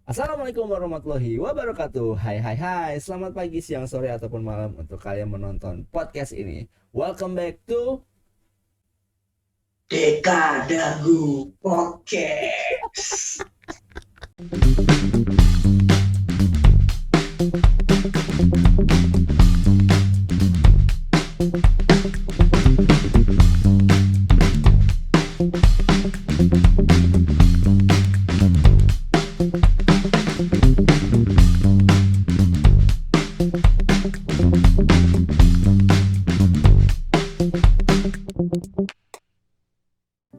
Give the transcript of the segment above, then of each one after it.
Assalamualaikum warahmatullahi wabarakatuh. Hai hai hai. Selamat pagi, siang, sore ataupun malam untuk kalian menonton podcast ini. Welcome back to Dekadagu Podcast.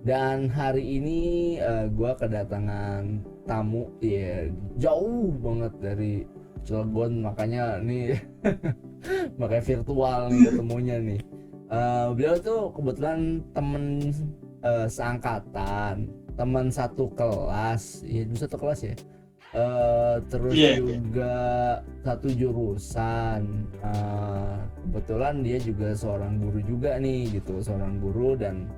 dan hari ini gue kedatangan tamu ya jauh banget dari Cilegon, makanya nih makanya virtual nih ketemunya nih. Beliau tuh kebetulan temen seangkatan, teman satu kelas, ya satu kelas ya. Terus Iya, juga satu jurusan. Kebetulan dia juga seorang guru juga nih gitu, seorang guru, dan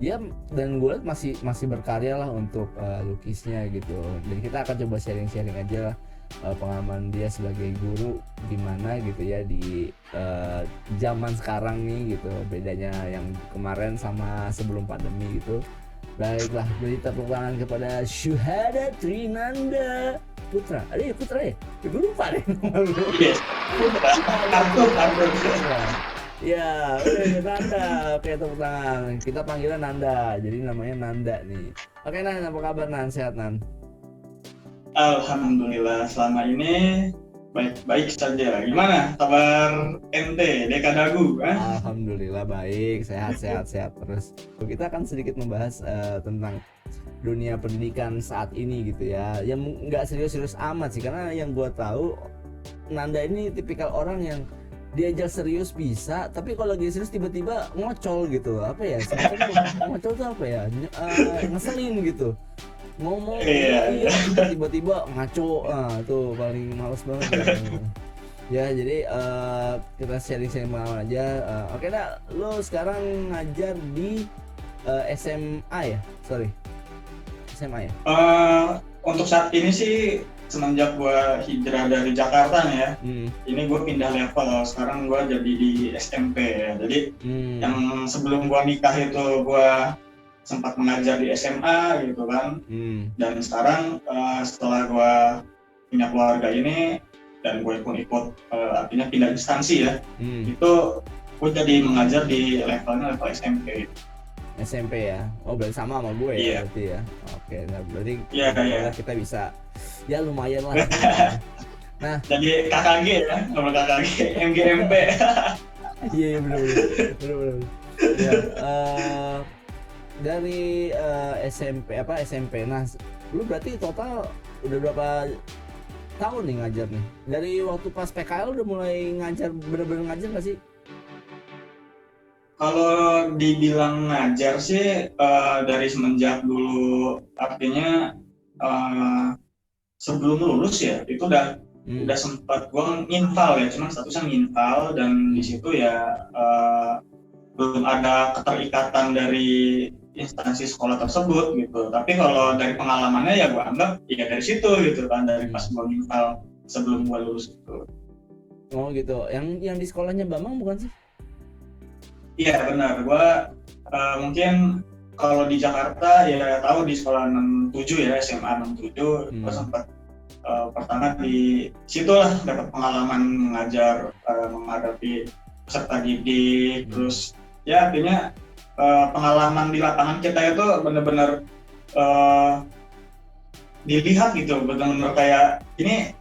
dia dan gue masih berkarya lah untuk lukisnya gitu. Jadi kita akan coba sharing-sharing aja lah pengalaman dia sebagai guru gimana gitu ya di zaman sekarang nih gitu, bedanya yang kemarin sama sebelum pandemi gitu. Baiklah, beri tepuk tangan kepada Syuhada Trinanda Putra. Ada ya Putra ya? Gue lupa deh nama lu. iya. Kartu. Putra. Ya, udah Nanda. Oke, tepuk tangan. Kita panggilan Nanda. Jadi namanya Nanda nih. Oke, Nan, apa kabar Nan? Sehat Nan? Alhamdulillah selama ini baik-baik saja. Gimana kabar ente Dekadagu? Alhamdulillah baik, sehat terus. Kita akan sedikit membahas tentang dunia pendidikan saat ini gitu ya. Yang nggak serius-serius amat sih, karena yang gue tahu Nanda ini tipikal orang yang diajak serius bisa, tapi kalau lagi serius tiba-tiba ngocol gitu. Apa ya? Sebetulnya ngocol tuh apa ya? Ngeselin gitu. Ngomong Iya. iya gitu, tiba-tiba ngaco. Tuh paling males banget ya. Ya jadi kita sharing-sharing pengalaman aja. Oke dah, lo sekarang ngajar di SMA ya? Sorry, SMA ya? Untuk saat ini sih semenjak gua hijrah dari Jakarta nih ya, ini gue pindah level. Sekarang gua jadi di SMP ya. Jadi yang sebelum gua nikah itu gua sempat mengajar di SMA gitu kan. Dan sekarang setelah gue punya keluarga ini dan gue pun ikut artinya pindah instansi ya, itu gue jadi mengajar di levelnya level SMP. SMP ya? Oh berarti sama gue ya? Iya. Berarti ya? Oke, nah berarti Iya. kita bisa ya lumayan lah. Nah, Jadi KKG ya, nama KKG MGMP. iya bener. Ya, dari SMP. Nah, lu berarti total udah berapa tahun nih ngajar nih? Dari waktu pas PKL udah mulai ngajar, bener-bener ngajar nggak sih? Kalau dibilang ngajar sih dari semenjak dulu, artinya sebelum lulus ya itu udah sempat gue nginval ya, cuman statusnya nginval, dan di situ ya belum ada keterikatan dari instansi sekolah tersebut gitu. Tapi kalau dari pengalamannya ya gue anggap ya dari situ gitu kan, dari pas gue nginval sebelum gue lulus itu. Oh gitu. Yang di sekolahnya Bambang bukan sih? Iya benar, gue mungkin kalau di Jakarta ya tahu di sekolah 67 ya, SMA 67, gue sempat pertama di situ lah dapat pengalaman mengajar, menghadapi peserta didik, terus ya artinya pengalaman di lapangan kita itu benar-benar dilihat gitu, benar-benar kayak ini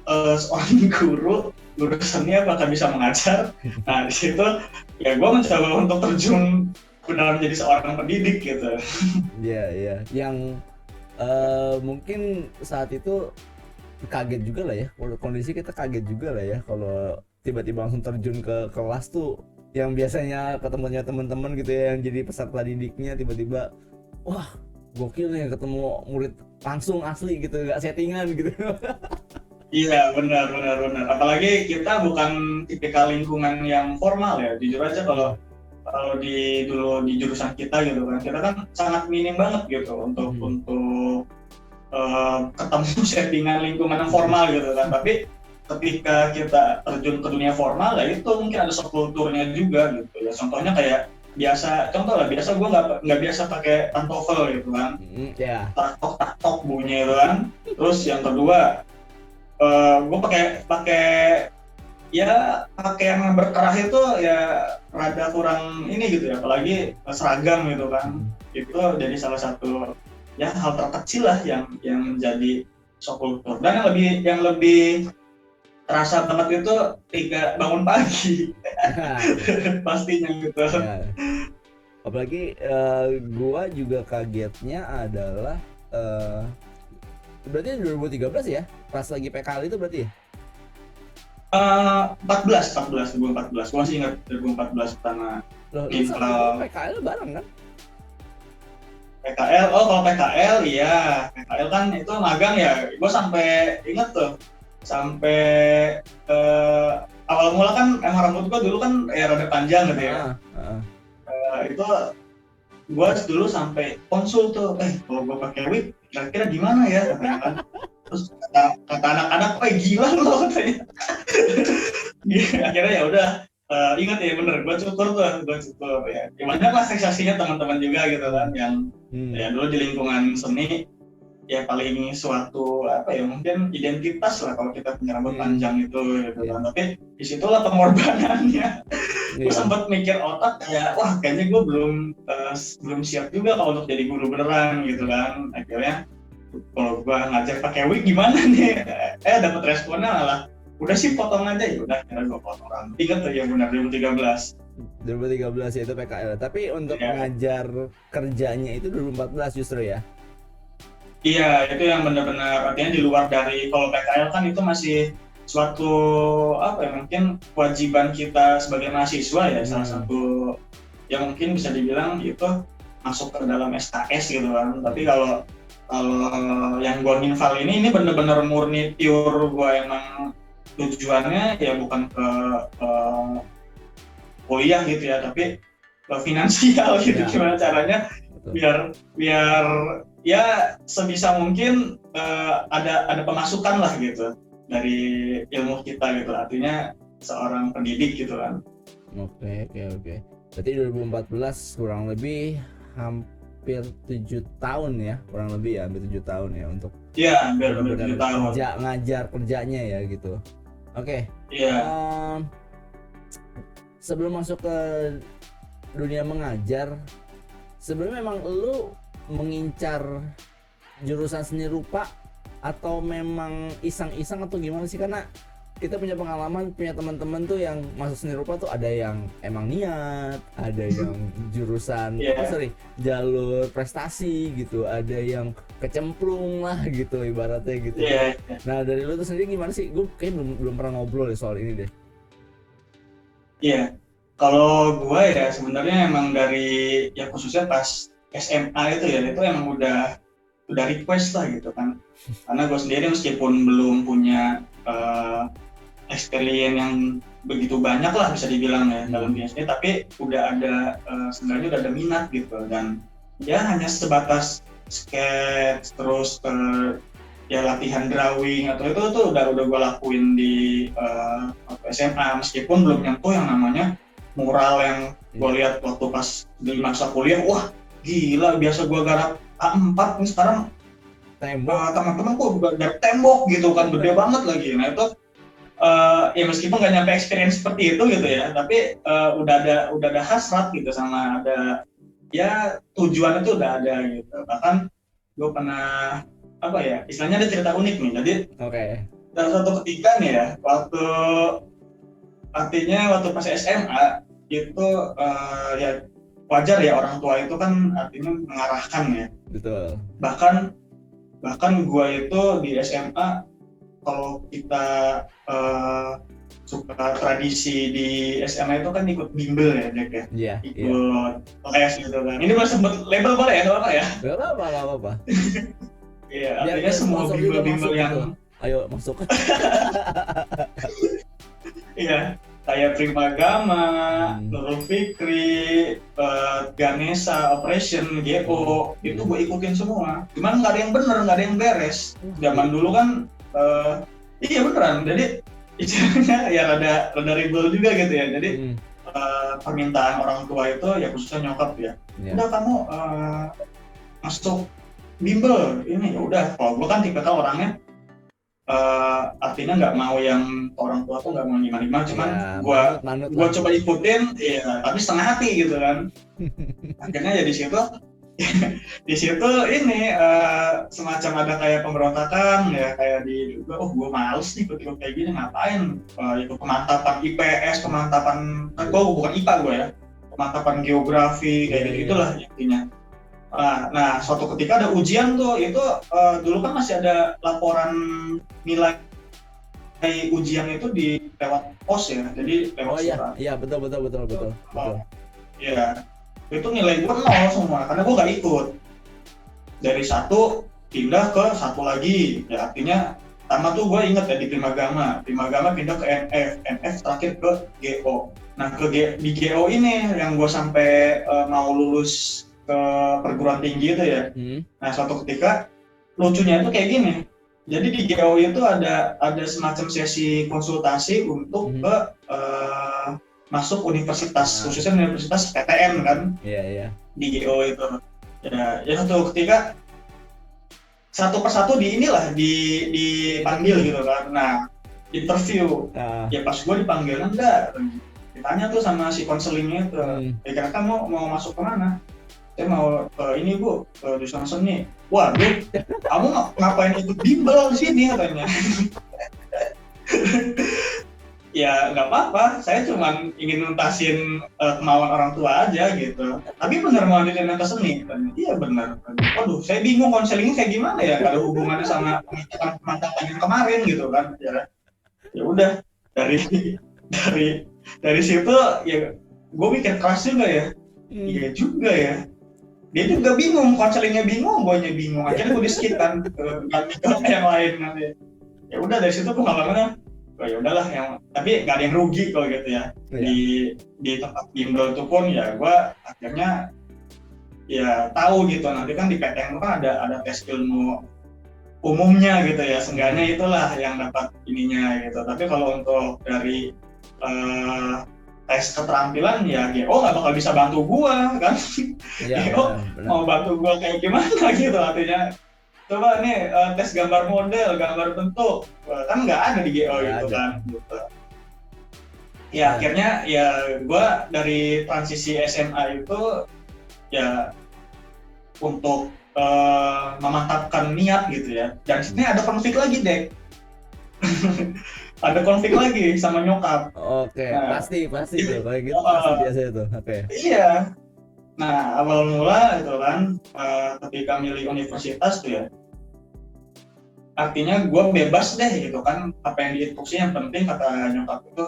seorang guru seni apakah bisa mengajar. Nah di situ ya gue mencoba untuk terjun benar menjadi seorang pendidik gitu. Iya. Yang mungkin saat itu kaget juga lah ya, kondisi kita kaget juga lah ya kalau tiba-tiba langsung terjun ke kelas tuh, yang biasanya ketemunya teman-teman gitu ya yang jadi peserta didiknya, tiba-tiba wah gokil nih ketemu murid langsung asli gitu, gak settingan gitu. Iya benar. Apalagi kita bukan tipikal lingkungan yang formal ya. Jujur aja kalau dulu di jurusan kita gitu kan, kita kan sangat minim banget gitu untuk ketemu settingan lingkungan yang formal gitu kan. Tapi ketika kita terjun ke dunia formal, ya itu mungkin ada subkulturnya juga gitu ya. Contohnya kayak biasa gue nggak biasa pakai pantofel gitu kan, tak tok bunyi itu kan. Terus yang kedua, gue pakai ya pakaian yang berkerah itu ya rada kurang ini gitu ya, apalagi seragam gitu kan. Itu jadi salah satu ya hal terkecil lah yang menjadi subkultur. Dan yang lebih terasa banget itu ketika bangun pagi. Pastinya gitu ya. Apalagi gua juga kagetnya adalah berarti 2013 ya, pas lagi PKL itu berarti ya? 2014, gua masih ingat 2014 pertama. Loh, itu sama PKL bareng kan? PKL, kalau PKL iya, PKL kan itu magang ya, gua sampai inget tuh, sampai awal mula kan emang rambut gua dulu kan ya rada panjang gitu ya. Itu gua dulu sampai konsul tuh, kalau gua pakai wig kira-kira gimana ya katanya kan. Terus kata anak-anak, gila lo katanya. Akhirnya ya udah, ingat ya bener, gua cukur ya. Banyak lah sensasinya teman-teman juga gitu kan, yang ya dulu di lingkungan seni ya paling suatu apa ya, mungkin identitas lah kalau kita punya rambut panjang itu gitu kan. Tapi disitulah pengorbanannya. Gue sempat mikir otak kayak, wah kayaknya gue belum siap juga kalau untuk jadi guru beneran gitu kan. Akhirnya kalau gue ngajar pakai wig gimana nih? Dapat responnya malah udah sih potong aja, ya udah kira gue potong rambut. Ingat tuh ya benar 2013 ya itu PKL. Tapi untuk ngajar kerjanya itu 2014 justru ya? Iya, itu yang benar-benar artinya di luar dari, kalau PKL kan itu masih suatu apa ya, mungkin kewajiban kita sebagai mahasiswa ya, salah satu yang mungkin bisa dibilang itu masuk ke dalam SKS gitu kan. Tapi kalau yang gue nginval ini benar-benar murni pure, gue emang tujuannya ya bukan ke kuliah gitu ya, tapi ke finansial gitu. Gimana caranya biar ya sebisa mungkin ada pemasukan lah gitu dari ilmu kita gitu, artinya seorang pendidik gitu kan. Oke. Berarti 2014 kurang lebih hampir 7 tahun ya, hampir 7 tahun ya untuk hampir 7 tahun ngajar kerjanya ya gitu. Oke. Sebelum masuk ke dunia mengajar, sebelumnya memang lu mengincar jurusan seni rupa atau memang iseng-iseng atau gimana sih? Karena kita punya pengalaman, punya teman-teman tuh yang masuk seni rupa tuh ada yang emang niat, ada yang jurusan jalur prestasi gitu, ada yang kecemplung lah gitu ibaratnya gitu. Nah dari lu tuh sendiri gimana sih? Gue kayaknya belum pernah ngobrol soal ini deh. Kalau gue ya sebenarnya emang dari ya khususnya pas SMA itu emang udah request lah gitu kan. Karena gue sendiri meskipun belum punya experience yang begitu banyak lah bisa dibilang ya dalam bisnis, tapi udah ada sebenarnya udah ada minat gitu. Dan ya hanya sebatas sketch terus ya latihan drawing atau itu tuh udah gue lakuin di SMA, meskipun belum nyentuh yang namanya mural yang gue lihat waktu pas di masa kuliah. Wah gila, biasa gue garap A4 nih, sekarang teman-teman gue garap tembok gitu kan, gede banget lagi. Nah itu ya meskipun nggak nyampe experience seperti itu gitu ya, tapi udah ada hasrat gitu, sama ada ya tujuan itu udah ada gitu. Bahkan gue pernah apa ya, istilahnya ada cerita unik nih. Jadi dalam suatu ketika nih ya, waktu pas SMA itu ya wajar ya, orang tua itu kan artinya mengarahkan ya. Betul. Bahkan gue itu di SMA, kalau kita suka tradisi di SMA itu kan ikut bimbel ya Jack ya. Iya. Ikut les gitu kan. Ini boleh sebut label boleh ya, apa ya? Gak apa-apa. Iya, artinya semua bimbel yang ayo masuk. Iya, kayak Primagama, Nurul Fikri, Ganesha, Operation, GO, itu gue ikutin semua. Cuman nggak ada yang bener, nggak ada yang beres. Zaman dulu kan, iya beneran. Jadi istilahnya ya rada ribel juga gitu ya. Jadi permintaan orang tua itu ya khususnya nyokap ya. Udah kamu masuk bimbel ini, ya udah. Kalau gue kan tipikal orangnya artinya nggak mau yang orang tua tuh nggak mau gimana-gimana, cuman gue coba ikutin, ya tapi setengah hati gitu kan. Akhirnya ya di situ ini semacam ada kayak pemberontakan ya, kayak gue males nih ikut kayak gini, ngapain ikut pemantapan IPS, pemantapan gue bukan IPA gue ya, pemantapan geografi kayak gitulah intinya. Nah, suatu ketika ada ujian tuh, itu dulu kan masih ada laporan nilai ujian itu di lewat pos ya, jadi lewat surat. Iya betul. Iya, itu nilai gue 0 semua, karena gue nggak ikut. Dari 1 pindah ke 1 lagi, ya artinya pertama tuh gue inget ya di Primagama pindah ke NF terakhir ke GO. Nah di GO ini yang gue sampai mau lulus ke perguruan tinggi itu ya. Nah suatu ketika lucunya itu kayak gini. Jadi di GO itu ada semacam sesi konsultasi untuk ke masuk universitas, khususnya universitas PTN kan. Iya. Di GO itu. Ya suatu ketika satu persatu dipanggil gitu kan. Nah interview. Ya pas gue dipanggil enggak. Ditanya tuh sama si konselingnya itu. Kira-kira kamu mau masuk kemana? Saya mau ini Bu, jurusan seni. Waduh, kamu ngapain ikut bimbel di sini katanya? Ya nggak apa-apa, saya cuma ingin nuntasin kemauan orang tua aja gitu. Tapi benar mau lanjutin ke seni? Iya benar. Waduh, saya bingung konselingnya kayak gimana ya? Gak ada hubungannya sama pemantapan yang kemarin gitu kan? Ya udah dari situ ya gue mikir keras juga ya. Iya juga ya. Dia juga bingung, konselingnya bingung, gue bingung. Akhirnya gue di-skip kan, ganti ke yang lain nanti. Ya udah dari situ gue ngalamin, ya udahlah tapi nggak ada yang rugi kalau gitu ya. Di tempat bimbel itu pun ya gue akhirnya ya tahu gitu. Nanti kan di PTN itu kan ada tes ilmu umumnya gitu ya. Seenggaknya itulah yang dapat ininya gitu. Tapi kalau untuk dari tes keterampilan ya GO nggak bakal bisa bantu gua kan. GO mau bantu gua kayak gimana gitu, artinya coba nih tes gambar model, gambar bentuk, kan nggak ada di GO gitu kan gitu. Ya akhirnya ya gua dari transisi SMA itu ya untuk memantapkan niat gitu ya, dan sini ada konflik lagi deh. Ada konflik lagi sama nyokap. Oke, pasti tuh kayak gitu pasti biasa itu. Oke. Iya. Nah awal mula itu kan ketika milih universitas tuh ya, artinya gue bebas deh gitu kan, apa yang diinstruksi yang penting kata nyokap itu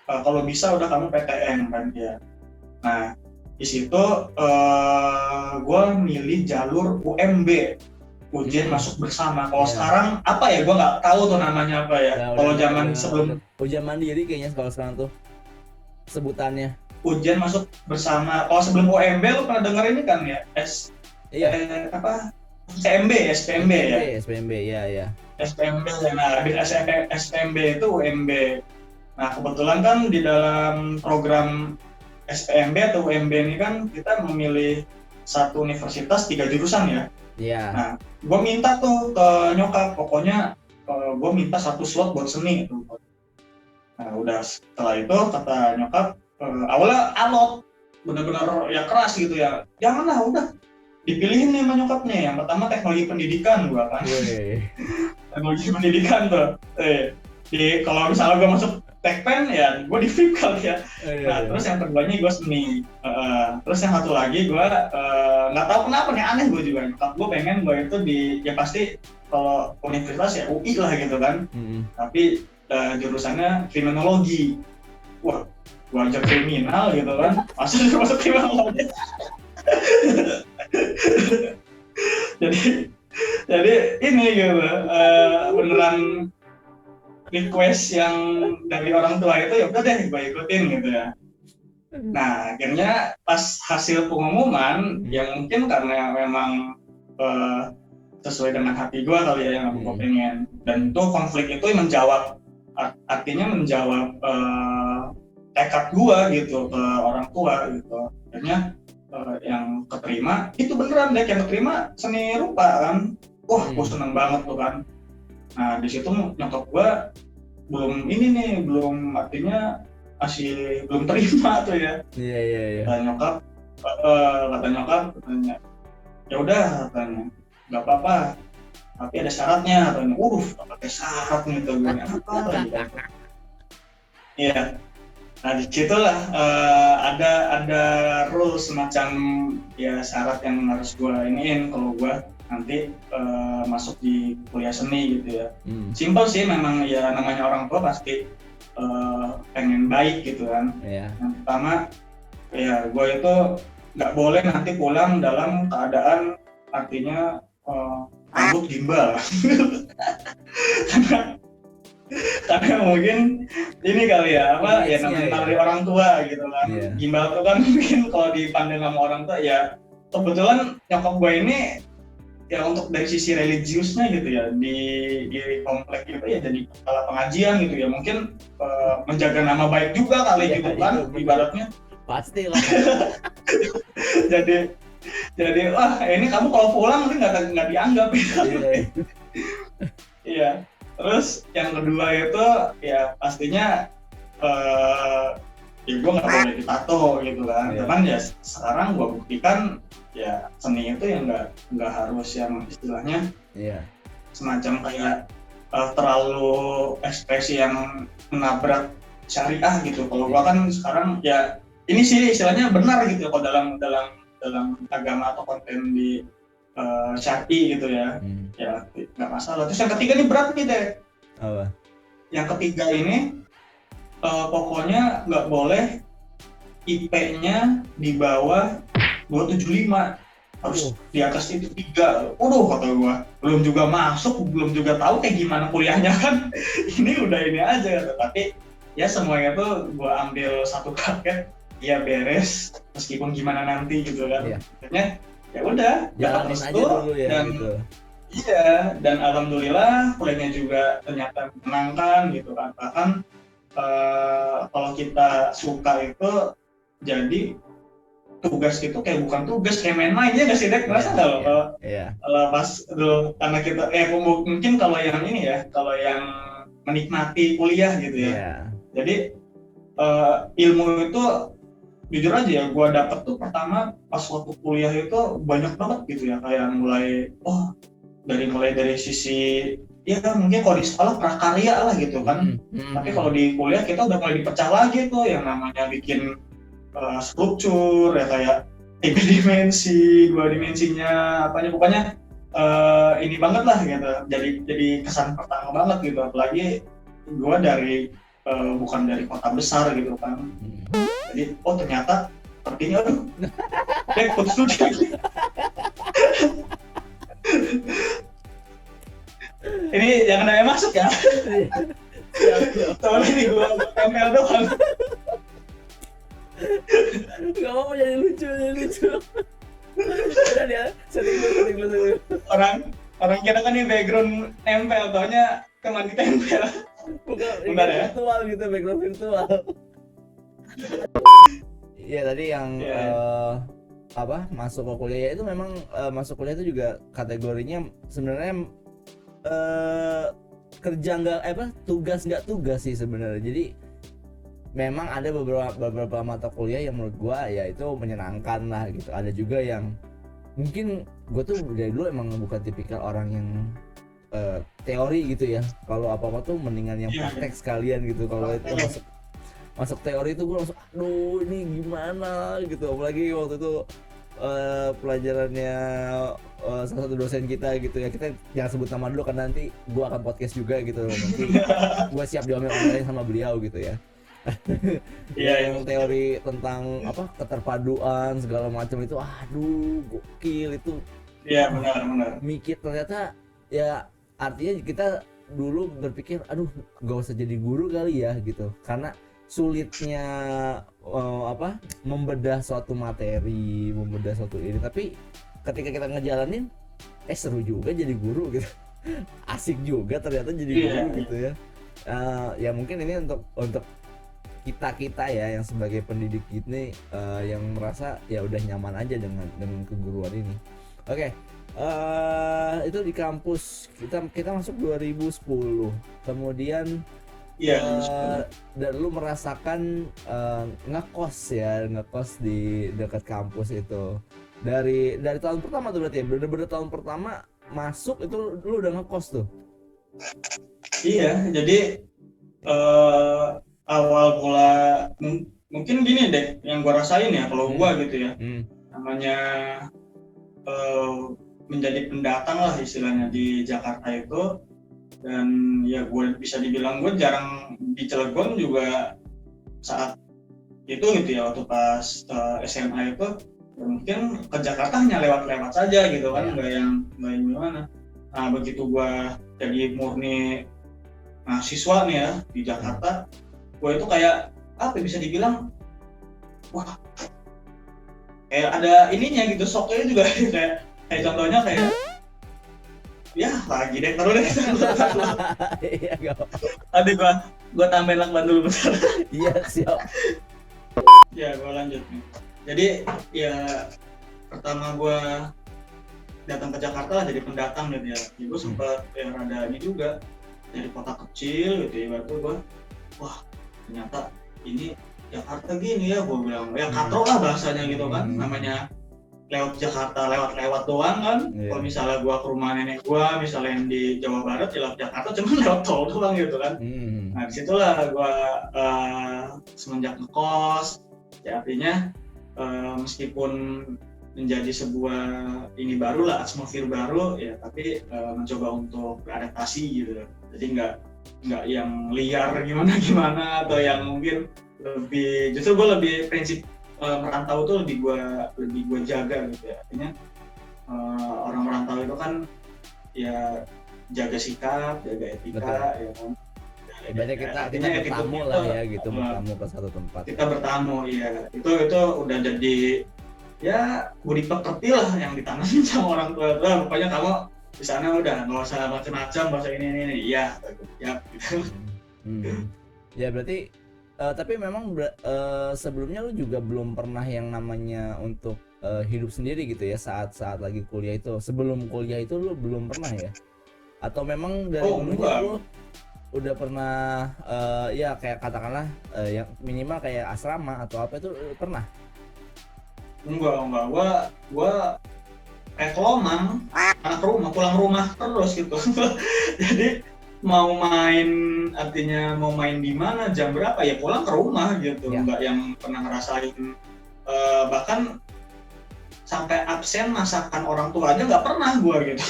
kalau bisa udah kamu PTN kan ya. Nah di situ gue milih jalur UMB. Ujian masuk bersama. Kalau sekarang apa ya? Gue nggak tahu tuh namanya apa ya. Kalau zaman sebelum ujian mandiri kayaknya kalau sekarang tuh sebutannya. Ujian masuk bersama. Kalau sebelum UMB lo pernah denger ini kan ya? SPMB ya. SPMB ya. SPMB. Nah, habis SPMB itu UMB. Nah, kebetulan kan di dalam program SPMB atau UMB ini kan kita memilih satu universitas 3 jurusan ya. Iya. Nah, gue minta tuh ke nyokap, pokoknya gue minta 1 slot buat seni. Nah, udah setelah itu kata nyokap, awalnya alot, benar-benar ya keras gitu ya. Janganlah, udah dipilihin nih sama nyokapnya. Yang pertama teknologi pendidikan gue kan. Teknologi pendidikan tuh. Kalau misalnya gue masuk Tekpen ya gue di FIP kali ya. Nah terus yang keduanya gue seni. Terus yang satu lagi gue nggak tahu kenapa nih, aneh gue juga. Gue pengen gue itu ya pasti kalau universitas ya UI lah gitu kan. Tapi jurusannya kriminologi. Wah, gue aja kriminal gitu kan. Masa masuk kriminologi. jadi ini gitu beneran request yang dari orang tua itu ya udah deh gue ikutin gitu ya. Nah akhirnya pas hasil pengumuman yang mungkin karena memang sesuai dengan hati gue kali ya yang aku pengen, dan itu konflik itu menjawab, artinya menjawab tekad gue gitu ke orang tua gitu. Akhirnya yang keterima itu beneran deh, yang keterima seni rupa kan. Wah gue seneng banget tuh kan. Nah di situ nyokap gue belum ini nih, belum artinya masih belum terima tuh ya. Iya. Kata nyokap katanya ya udah katanya nggak apa-apa tapi ada syaratnya katanya. Pakai syarat nih tuh gue apa gitu. Iya. Nah disitulah ada rules semacam ya syarat yang harus gue iniin kalau gue nanti masuk di kuliah seni gitu ya. Simpel sih memang ya, namanya orang tua pasti pengen baik gitu kan. Yang pertama ya gue itu nggak boleh nanti pulang dalam keadaan artinya rambut gimbal. karena mungkin ini kali ya apa ya namanya dari orang tua gitu kan. Gimbal itu kan mungkin kalau dipandang sama orang tua ya, kebetulan nyokap gue ini ya untuk dari sisi religiusnya gitu ya di komplek gitu ya jadi kepala pengajian gitu ya, mungkin menjaga nama baik juga kali gitu kan ibaratnya. Pasti lah. jadi wah ini kamu kalau pulang nanti nggak dianggap gitu. Iya. Terus yang kedua itu ya pastinya ya gue nggak boleh ditato gitu kan. Cuman ya sekarang gue buktikan ya seni itu ya nggak harus yang istilahnya semacam kayak terlalu ekspresi yang menabrak syariah gitu. Kalau gue kan sekarang ya ini sih istilahnya benar gitu kalau dalam agama atau konten di syar'i gitu ya. Ya nggak masalah. Terus yang ketiga ini berat nih deh. Apa? Yang ketiga ini pokoknya nggak boleh IP-nya di bawah 275, harus di atas itu 3. Kata gua belum juga masuk, belum juga tahu kayak gimana kuliahnya kan. Ini udah ini aja, tapi ya semuanya tuh gua ambil satu paket ya beres meskipun gimana nanti gitu kan. Akhirnya ya udah jalanin aja dulu ya dan gitu. Iya, dan alhamdulillah kuliahnya juga ternyata menyenangkan gitu kan. Bahkan kalau kita suka itu jadi tugas itu kayak bukan tugas, kayak main-main ya nggak sih Dek? Masa kalau pas dulu karena kita mungkin kalau yang ini ya, kalau yang menikmati kuliah gitu ya. Jadi ilmu itu jujur aja ya, gue dapet tuh pertama pas waktu kuliah itu banyak banget gitu ya, kayak mulai dari sisi ya mungkin kalau di sekolah prakarya lah gitu kan. Tapi kalau di kuliah kita udah mulai dipecah lagi tuh yang namanya bikin struktur ya, kayak 3 dimensi, 2 dimensinya apanya, pokoknya ini banget lah gitu. Jadi kesan pertama banget gitu, apalagi gue dari bukan dari kota besar gitu kan. Jadi ternyata artinya putus dulu. Ini jangan ada yang masuk ya. Soalnya ini gue tempel doang. Gak apa-apa, jadi lucu. Udah dia, setting dulu. Orang kita kan ini background nempel, taunya cuma ditempel. Bukan virtual gitu, background virtual. Iya tadi yang masuk ke kuliah itu memang masuk kuliah itu juga kategorinya sebenarnya kerja tugas nggak tugas sih sebenarnya. Jadi memang ada beberapa mata kuliah yang menurut gua ya itu menyenangkan lah gitu. Ada juga yang mungkin gua tuh dari dulu emang bukan tipikal orang yang teori gitu ya. Kalau apa tuh mendingan yang praktek sekalian gitu. Kalau itu masuk teori itu gua langsung aduh ini gimana gitu. Apalagi waktu itu pelajarannya salah satu dosen kita gitu ya, kita jangan sebut nama dulu kan nanti gua akan podcast juga gitu, nanti gua siap diomel-omelin sama beliau gitu ya. Yang teori tentang keterpaduan segala macam itu aduh gokil itu. Benar. Mikir ternyata ya artinya kita dulu berpikir aduh gak usah jadi guru kali ya gitu, karena sulitnya membedah suatu materi, membedah suatu ini. Tapi ketika kita ngejalanin seru juga jadi guru gitu. Asik juga ternyata jadi guru gitu ya. Ya mungkin ini untuk kita ya yang sebagai pendidik ini yang merasa ya udah nyaman aja dengan keguruan ini. Oke. Itu di kampus kita masuk 2010. Kemudian dan lu merasakan ngekos di dekat kampus itu. Dari tahun pertama tuh berarti ya, bener-bener tahun pertama masuk itu lu udah ngekos tuh. Iya, jadi awal mula mungkin gini deh yang gua rasain ya kalau gua gitu ya. Namanya menjadi pendatang lah istilahnya di Jakarta itu, dan ya gue bisa dibilang gue jarang di Cilegon juga saat itu gitu ya, waktu pas SMA itu ya mungkin ke Jakarta hanya lewat-lewat saja gitu kan, nggak yang gimana. Nah begitu gue jadi murni mahasiswa nih ya di Jakarta, gue itu kayak apa bisa dibilang wah kayak ada ininya gitu, shocknya juga kayak contohnya kayak ya lagi deh taruh deh. Iya gak. Aduh gue tambahin lakban dulu bentar. Iya siap. Ya gue lanjut nih. Jadi ya pertama gue datang ke Jakarta lah jadi pendatang gitu ya. Gue sempat yang rada ini juga dari kota kecil gitu ya. Waktu gue wah ternyata ini Jakarta gini ya, gue bilang ya katro lah bahasanya gitu kan. Namanya lewat Jakarta lewat doang kan. Kalau misalnya gue ke rumah nenek gue misalnya yang di Jawa Barat ya lewat Jakarta cuma lewat tol doang gitu kan. Nah disitulah gue semenjak ngekos ya, artinya meskipun menjadi sebuah ini baru lah, atmosfer baru ya, tapi mencoba untuk beradaptasi gitu. Jadi nggak yang liar gimana atau yang mungkin lebih, justru gue lebih prinsip merantau tuh lebih gue jaga gitu ya. Artinya orang merantau itu kan ya jaga sikap, jaga etika. Betul. Ya kan. Berarti kita bertamu lah ya gitu, bertamu ke satu tempat. Kita bertamu ya. Itu udah jadi ya budi pekerti lah yang ditanamin sama orang tua. Pokoknya kamu di sana udah nggak usah macam-macam, nggak usah ini. Iya, ya gitu. Ya berarti tapi memang sebelumnya lu juga belum pernah yang namanya untuk hidup sendiri gitu ya saat lagi kuliah itu. Sebelum kuliah itu lu belum pernah ya? Atau memang dari dulunya lu udah pernah ya kayak katakanlah yang minimal kayak asrama atau apa itu pernah? Enggak, gua kayak kelomang, anak rumah, pulang rumah terus gitu. Jadi mau main, artinya mau main di mana, jam berapa ya pulang ke rumah gitu. Enggak yang pernah ngerasain bahkan sampai absen masakan orang tua aja nggak pernah gua gitu.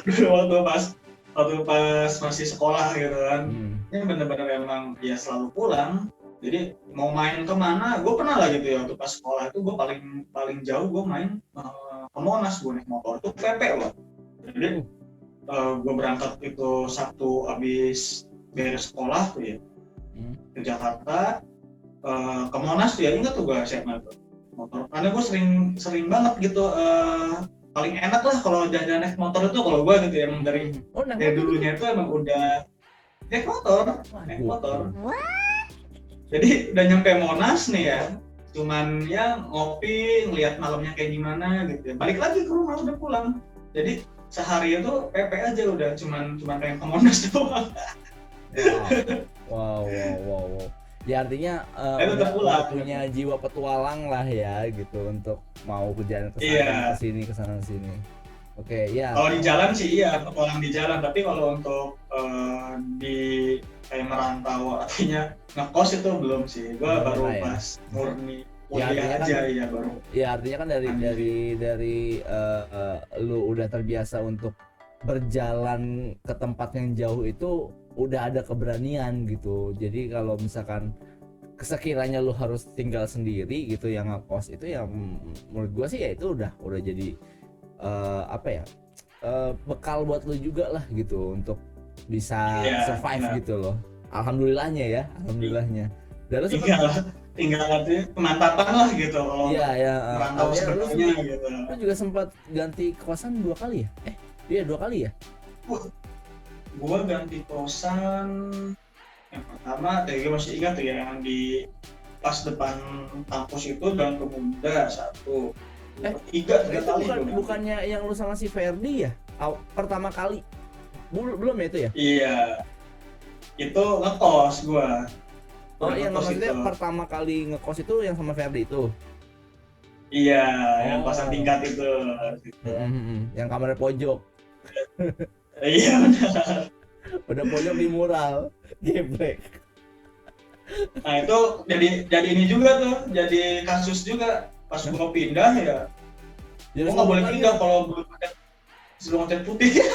Dulu waktu pas masih sekolah gitu kan. Ini bener-bener emang ya selalu pulang. Jadi mau main kemana, gue pernah lah gitu ya, waktu pas sekolah itu gue paling jauh gue main ke Monas, gue naik motor itu PP loh. Jadi gue berangkat itu Sabtu abis beres sekolah tuh ya ke Jakarta, ke Monas tuh ya, ingat tuh gue SMA tuh motor, karena gue sering banget gitu, paling enak lah kalau jalan naik motor itu kalau gue gitu ya, emang dari dulunya itu emang udah naik motor. Jadi udah nyampe Monas nih ya, cuman ya ngopi, ngelihat malamnya kayak gimana gitu ya. Balik lagi ke rumah udah pulang. Jadi sehari itu PP aja udah, cuman pengen ke Monas doang. Wow. Ya artinya udah punya jiwa petualang lah ya gitu untuk mau jalan ke sana ke sini. Oke, ya. Kalau di jalan sih iya, petualang di jalan, tapi kalau untuk di kayak merantau artinya ngekos itu belum sih. Gua baru pas murni kuliah aja ya baru. Ya artinya kan dari lu udah terbiasa untuk berjalan ke tempat yang jauh itu udah ada keberanian gitu. Jadi kalau misalkan sekiranya lu harus tinggal sendiri gitu yang ngekos itu ya menurut gua sih ya itu udah jadi bekal buat lu juga lah gitu untuk bisa Iya, survive benar. gitu loh. Alhamdulillahnya. Dan lu sempet, tinggal nanti pemantapan lah gitu kalau iya untuk ya, merantau ya sebenarnya gitu. lu juga sempat ganti kosan 2 kali ya? Iya 2 kali ya? Wah, gua ganti kosan yang pertama, gue masih ingat tuh ya, yang di pas depan kampus itu dan Pemuda satu, tiga Itu kali bukannya yang lu sama si Ferdi ya? Pertama kali? Belum ya itu ya? Iya, itu ngekos gua. Oh iya, Ngekos maksudnya itu. pertama kali ngekos itu yang sama Ferdi itu? Iya, yang kosan tingkat itu. Gitu. Yang kamarnya pojok. Iya benar. Udah pojok di mural, geblek. Nah itu jadi ini juga tuh, jadi kasus juga pas gua pindah ya. Gua nggak boleh pindah kalau belum ngecat putih.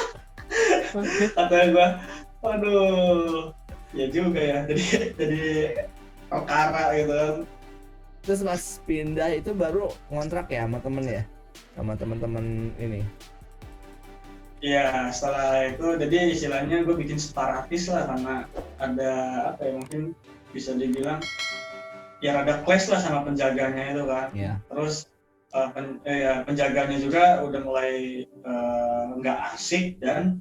Kata gua, waduh, ya juga ya. Jadi perkara gitu kan. Terus pas pindah itu baru ngontrak ya sama temen ya? Sama temen-temen ini? Iya, setelah itu jadi istilahnya gue bikin separatis lah, karena ada apa ya, mungkin bisa dibilang ya rada clash lah sama penjaganya itu kan. Iya. Terus penjaganya juga udah mulai nggak asik, dan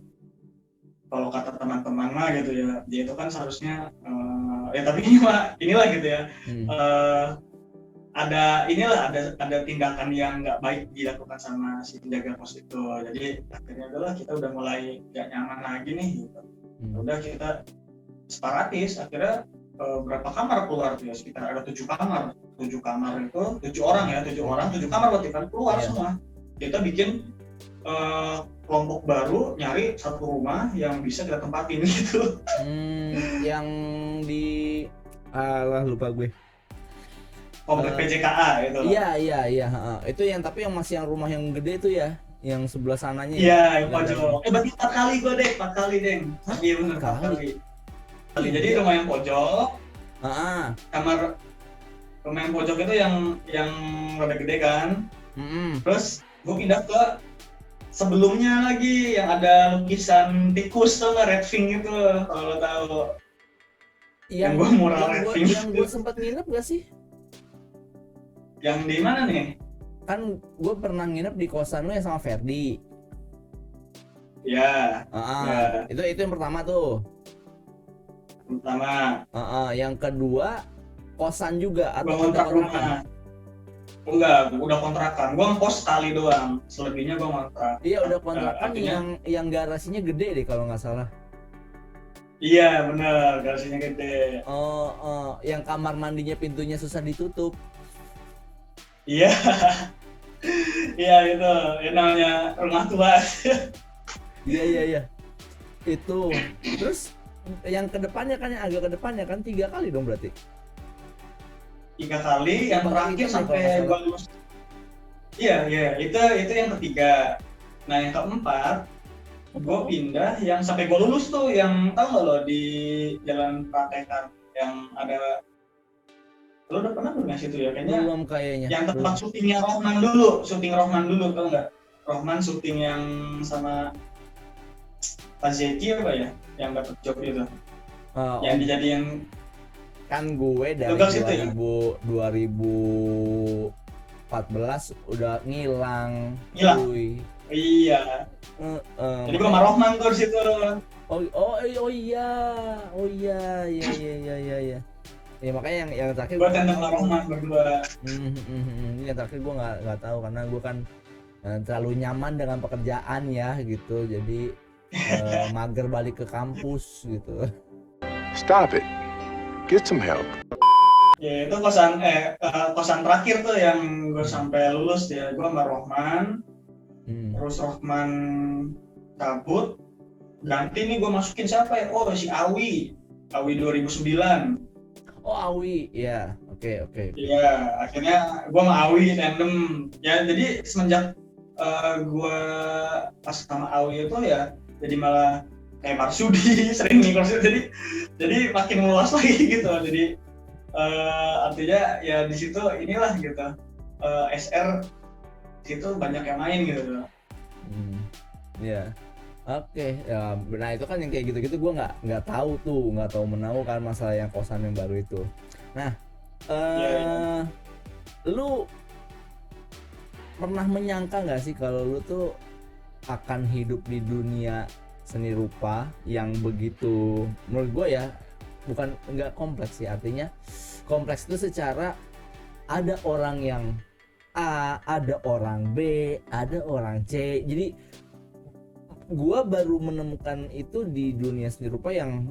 kalau kata teman-teman mah gitu ya, dia itu kan seharusnya ya tapi inilah gitu ya. Ada tindakan yang nggak baik dilakukan sama si penjaga kos itu. Jadi akhirnya adalah kita udah mulai nggak nyaman lagi nih gitu. Udah kita separatis, akhirnya berapa kamar keluar tuh ya, sekitar ada 7 kamar. 7 kamar itu 7 orang ya, 7 orang 7 kamar berarti kan keluar semua. Kita bikin kelompok baru, nyari satu rumah yang bisa kita tempatin gitu. Yang di lupa gue. Komplek PJKA itu. Iya. Itu yang tapi yang masih yang rumah yang gede itu ya, yang sebelah sananya. Iya, yang pojok. Berarti 4 kali gue deh, 4 kali deh. Iya benar, 4 kali. Jadi rumah yang pojok. Kamar rumah yang pojok itu yang rada gede kan. Terus gue pindah ke sebelumnya lagi yang ada lukisan tikus tuh nggak, Red Wing itu, kalau lo tahu. Yang gue mural Red Wing. Yang gue sempat nginep gak sih? Yang di mana nih? Kan gue pernah nginep di kosan lu yang sama Ferdi. Ya. Itu yang pertama tuh. Yang kedua kosan juga atau kontrakan? Enggak, udah kontrakan. Gue ngekos sekali doang. Selebihnya gue ngontrak. Iya, udah kontrakan. Yang garasinya gede deh kalau nggak salah. Iya benar, garasinya gede. Yang kamar mandinya pintunya susah ditutup. Iya. Iya itu, yang namanya rumah tua. Iya. Itu. Terus yang kedepannya kan, yang agak kedepannya kan 3 kali dong berarti. 3 kali, yang terakhir sampai gua lulus. Iya, itu yang ketiga. Nah yang keempat, gua pindah yang sampai gua lulus tuh, yang tahu nggak lo di Jalan Pratekan yang ada. Lo udah pernah belum situ ya? Kayaknya belum kayaknya. Yang tempat syutingnya Rohman dulu, tau nggak? Rohman syuting yang sama Pak Zeki apa ya? Yang dapat job itu. Yang dijadiin kan gue dari 2014 udah ngilang. Iya. Jadi gue sama Rohman tuh di situ. Iya. Ya makanya yang terakhir gue tandem sama Rohman berdua. Yang terakhir gue nggak tahu karena gue kan terlalu nyaman dengan pekerjaan ya gitu, jadi mager balik ke kampus gitu. Stop it, get some help. Ya itu kosan terakhir tuh yang gue sampai lulus ya, gue sama Rohman. Terus Rohman cabut, ganti nih gue masukin siapa ya? Si Awi 2009. Awi, ya, oke. Iya, akhirnya gue sama Awi tandem. Ya jadi semenjak gue pas sama Awi itu ya, jadi malah kayak Marsudi, sering nih Marsudi. Jadi makin meluas lagi gitu. Jadi artinya ya di situ inilah gitu. SR situ banyak yang main gitu. Ya. Oke, ya, nah itu kan yang kayak gitu-gitu gue nggak tahu menahu kan masalah yang kosan yang baru itu. Nah, Iya. lu pernah menyangka nggak sih kalau lu tuh akan hidup di dunia seni rupa yang begitu, menurut gue ya, bukan nggak kompleks sih, artinya kompleks itu secara ada orang yang A, ada orang B, ada orang C. Jadi gua baru menemukan itu di dunia seni rupa yang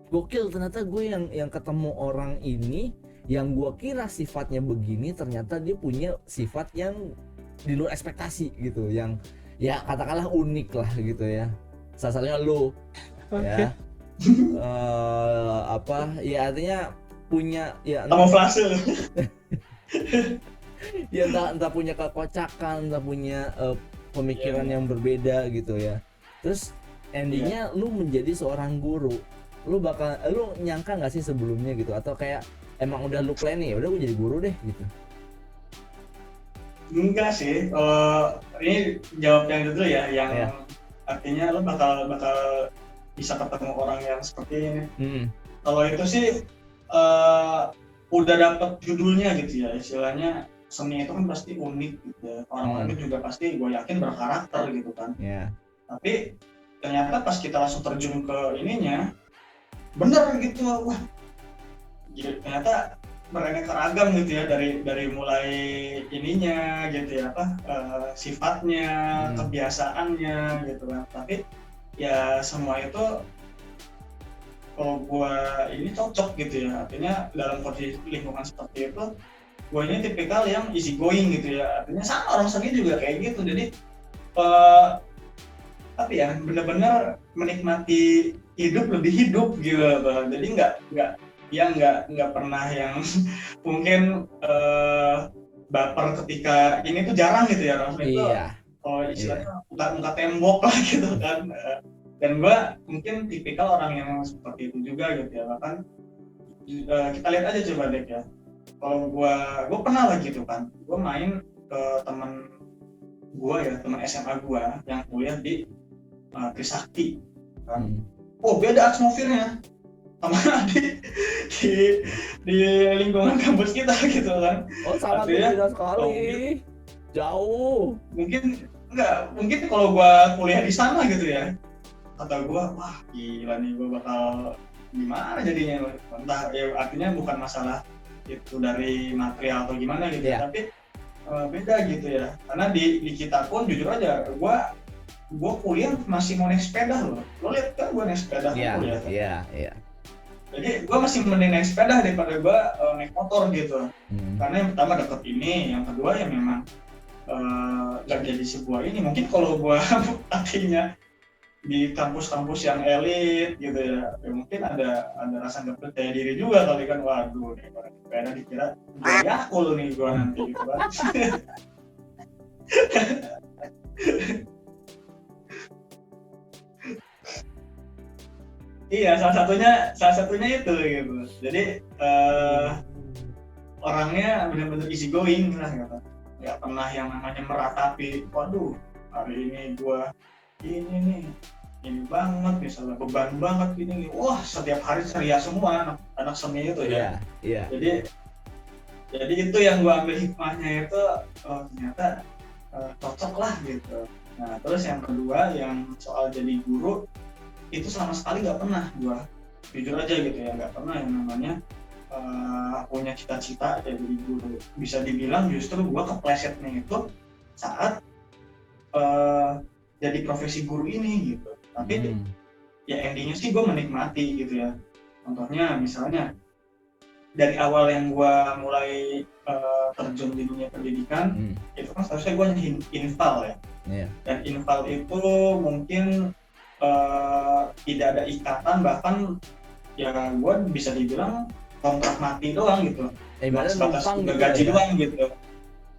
gokil. Ternyata gue yang ketemu orang ini yang gua kira sifatnya begini, ternyata dia punya sifat yang di luar ekspektasi gitu, yang ya katakanlah unik lah gitu ya. Salah satunya lu ya. Apa ya, artinya punya ya Kamuflase. ya entah punya kekocakan, entah punya pemikiran yang berbeda gitu ya. Terus endingnya lu menjadi seorang guru. Lu nyangka nggak sih sebelumnya gitu, atau kayak emang udah lu plan nih, udah gue jadi guru deh gitu? Enggak sih. Ini jawab yang dulu ya, yang artinya lu bakal bisa ketemu orang yang seperti ini. Kalau itu sih udah dapet judulnya gitu ya, istilahnya seni itu kan pasti unik gitu ya. Orang-orang juga pasti gue yakin berkarakter gitu kan. Tapi ternyata pas kita langsung terjun ke ininya, bener gitu, wah ternyata beraneka ragam gitu ya, dari mulai ininya gitu ya, sifatnya, kebiasaannya gitu kan. Tapi ya semua itu kalau gua ini cocok gitu ya, artinya dalam kondisi lingkungan seperti itu gua ini tipikal yang easy going gitu ya, artinya sama orang seni juga kayak gitu. Jadi apa ya, benar-benar menikmati hidup, lebih hidup gitu. Jadi nggak pernah yang mungkin baper ketika ini tuh jarang gitu ya, Raffi. Itu kalau istilahnya muka tembok lah gitu kan. Dan gue mungkin tipikal orang yang seperti itu juga gitu ya. Bahkan kita lihat aja coba deh ya, kalau gue pernah lah gitu kan, gue main ke teman gue ya, teman SMA gue yang kuliah di Trisakti kan. Beda atmosfernya sama di lingkungan kampus kita gitu kan. Sangat beda sekali, jauh. Mungkin kalau gue kuliah di sana gitu ya, kata gue, wah gila nih, gue bakal gimana jadinya. Entah ya, artinya bukan masalah itu dari material atau gimana gitu ya, tapi beda gitu ya. Karena di kita pun jujur aja, gue kuliah masih mau naik sepeda loh. Lo lihat kan gue naik sepeda kuliah. Iya. Jadi gue masih mending naik sepeda daripada gue naik motor gitu. Karena yang pertama deket ini, yang kedua ya memang gak jadi sebuah ini. Mungkin kalau gue artinya di kampus-kampus yang elit gitu ya, mungkin ada rasa nggak percaya diri juga kali kan. Waduh, nih orang sepeda dikira Yakul nih gue nanti gitu kan. Iya, salah satunya itu gitu. Jadi orangnya benar-benar easy going lah gitu. Nggak pernah yang namanya meratapi, waduh hari ini gua ini banget, misalnya beban banget ini, wah setiap hari ceria semua anak seni itu ya. Jadi itu yang gua ambil hikmahnya itu, ternyata cocok lah gitu. Nah terus yang kedua, yang soal jadi guru, itu sama sekali nggak pernah gua, jujur aja gitu ya, nggak pernah yang namanya punya cita-cita jadi guru. Bisa dibilang justru gua keplesetnya itu saat jadi profesi guru ini gitu. Tapi ya endingnya sih gue menikmati gitu ya. Contohnya misalnya dari awal yang gue mulai terjun di dunia pendidikan, itu kan seharusnya gue infal ya. Dan infal itu mungkin tidak ada ikatan, bahkan ya gue bisa dibilang kontrak mati doang gitu. Sebatas gaji doang gitu.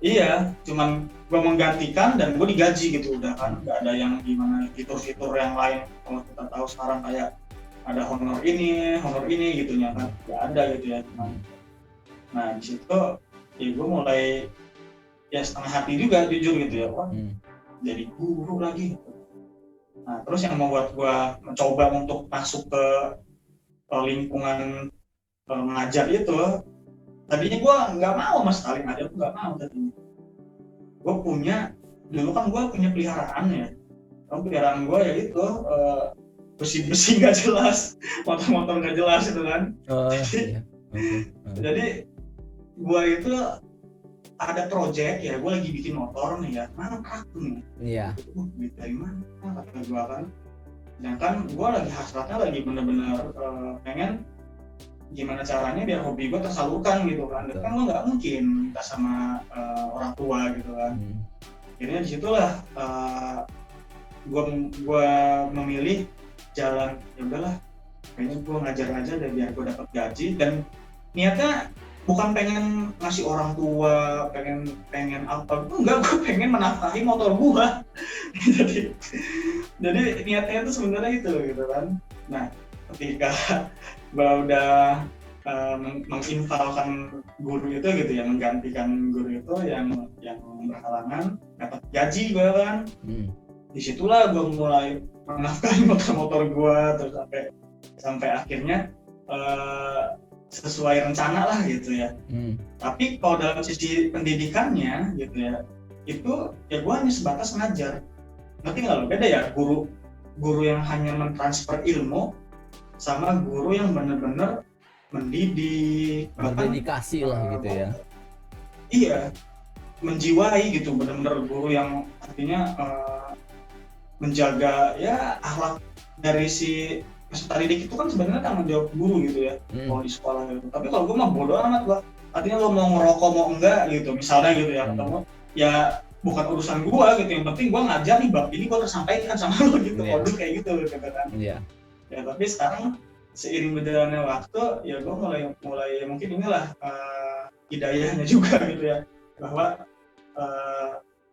Iya, cuman gue menggantikan dan gue digaji gitu udah kan, nggak ada yang gimana fitur-fitur yang lain. Kalau kita tahu sekarang kayak ada honor ini gitu ya kan, nggak ada gitu ya. Nah di situ ya gue mulai ya setengah hati juga jujur gitu ya, wah jadi guru lagi. Nah terus yang membuat gue mencoba untuk masuk ke lingkungan ngajar itu, tadinya gue nggak mau sama sekali ngajar, gue nggak mau tadinya. Gue dulu kan gue punya peliharaan ya, peliharaan gue ya itu besi-besi nggak jelas, motor-motor nggak jelas itu kan. Jadi gue itu ada project ya, gue lagi bikin motor nih ya, mangkrak nih. Iya. Duit dari mana? Kata gue kan. Sedangkan gue lagi hasratnya lagi bener-bener pengen gimana caranya biar hobi gue tersalurkan gitu kan. Dan kan lo nggak mungkin minta sama orang tua gitu kan. Akhirnya disitulah gue memilih jalan, ya udahlah kayaknya gue ngajar aja deh biar gue dapat gaji, dan niatnya bukan pengen ngasih orang tua, pengen apa, enggak, gue pengen menafkahi motor gue. jadi niatnya itu sebenarnya itu gitu kan. Nah ketika gue udah menginvalkan guru itu gitu ya, menggantikan guru itu yang berhalangan dapat gaji gue kan, disitulah gue mulai menafkahi motor gue terus sampai akhirnya sesuai rencana lah gitu ya. Tapi kalau dalam sisi pendidikannya gitu ya, itu ya gue hanya sebatas ngajar. Ngerti nggak lo? Beda ya guru yang hanya mentransfer ilmu sama guru yang benar-benar mendidik, berdedikasi lah gitu ya. Iya, menjiwai gitu, benar-benar guru yang artinya menjaga ya akhlak dari si peserta didik itu kan sebenarnya tanggung jawab guru gitu ya, kalau di sekolah gitu. Tapi kalau gue mah bodo amat gue, artinya lo mau ngerokok mau enggak gitu misalnya gitu ya, ketemu ya bukan urusan gue gitu, yang penting gue ngajar nih bab ini gue tersampaikan sama lo gitu. Kalau dulu kayak gitu kan. Ya tapi sekarang seiring berjalannya waktu ya gue mulai mungkin inilah hidayahnya juga gitu ya, bahwa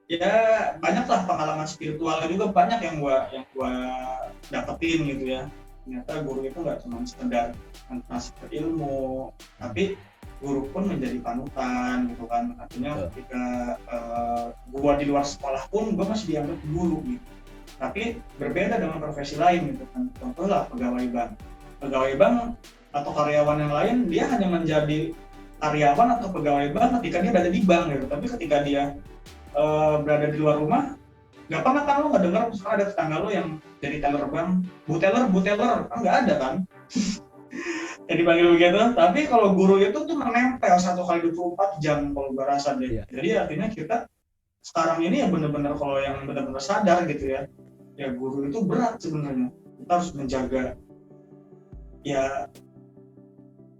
ya banyaklah pengalaman spiritual juga banyak yang gua dapetin gitu ya. Ternyata guru itu nggak cuma sekedar mentransfer ilmu, tapi guru pun menjadi panutan gitu kan. Artinya ketika gua di luar sekolah pun gua masih dianggap guru gitu. Tapi berbeda dengan profesi lain gitu kan. Contohlah pegawai bank atau karyawan yang lain, dia hanya menjadi karyawan atau pegawai bank ketika dia berada di bank gitu. Tapi ketika dia berada di luar rumah, nggak pernah kan lo nggak dengar misalnya ada tetangga lo yang jadi teller bank, bu teller, kan nggak ada kan. Yang dipanggil begitu. Tapi kalau guru itu tuh menempel 1x24 jam kalau gue rasa deh. Jadi artinya kita sekarang ini ya benar-benar kalau yang benar-benar sadar gitu ya guru itu berat sebenarnya. Kita harus menjaga ya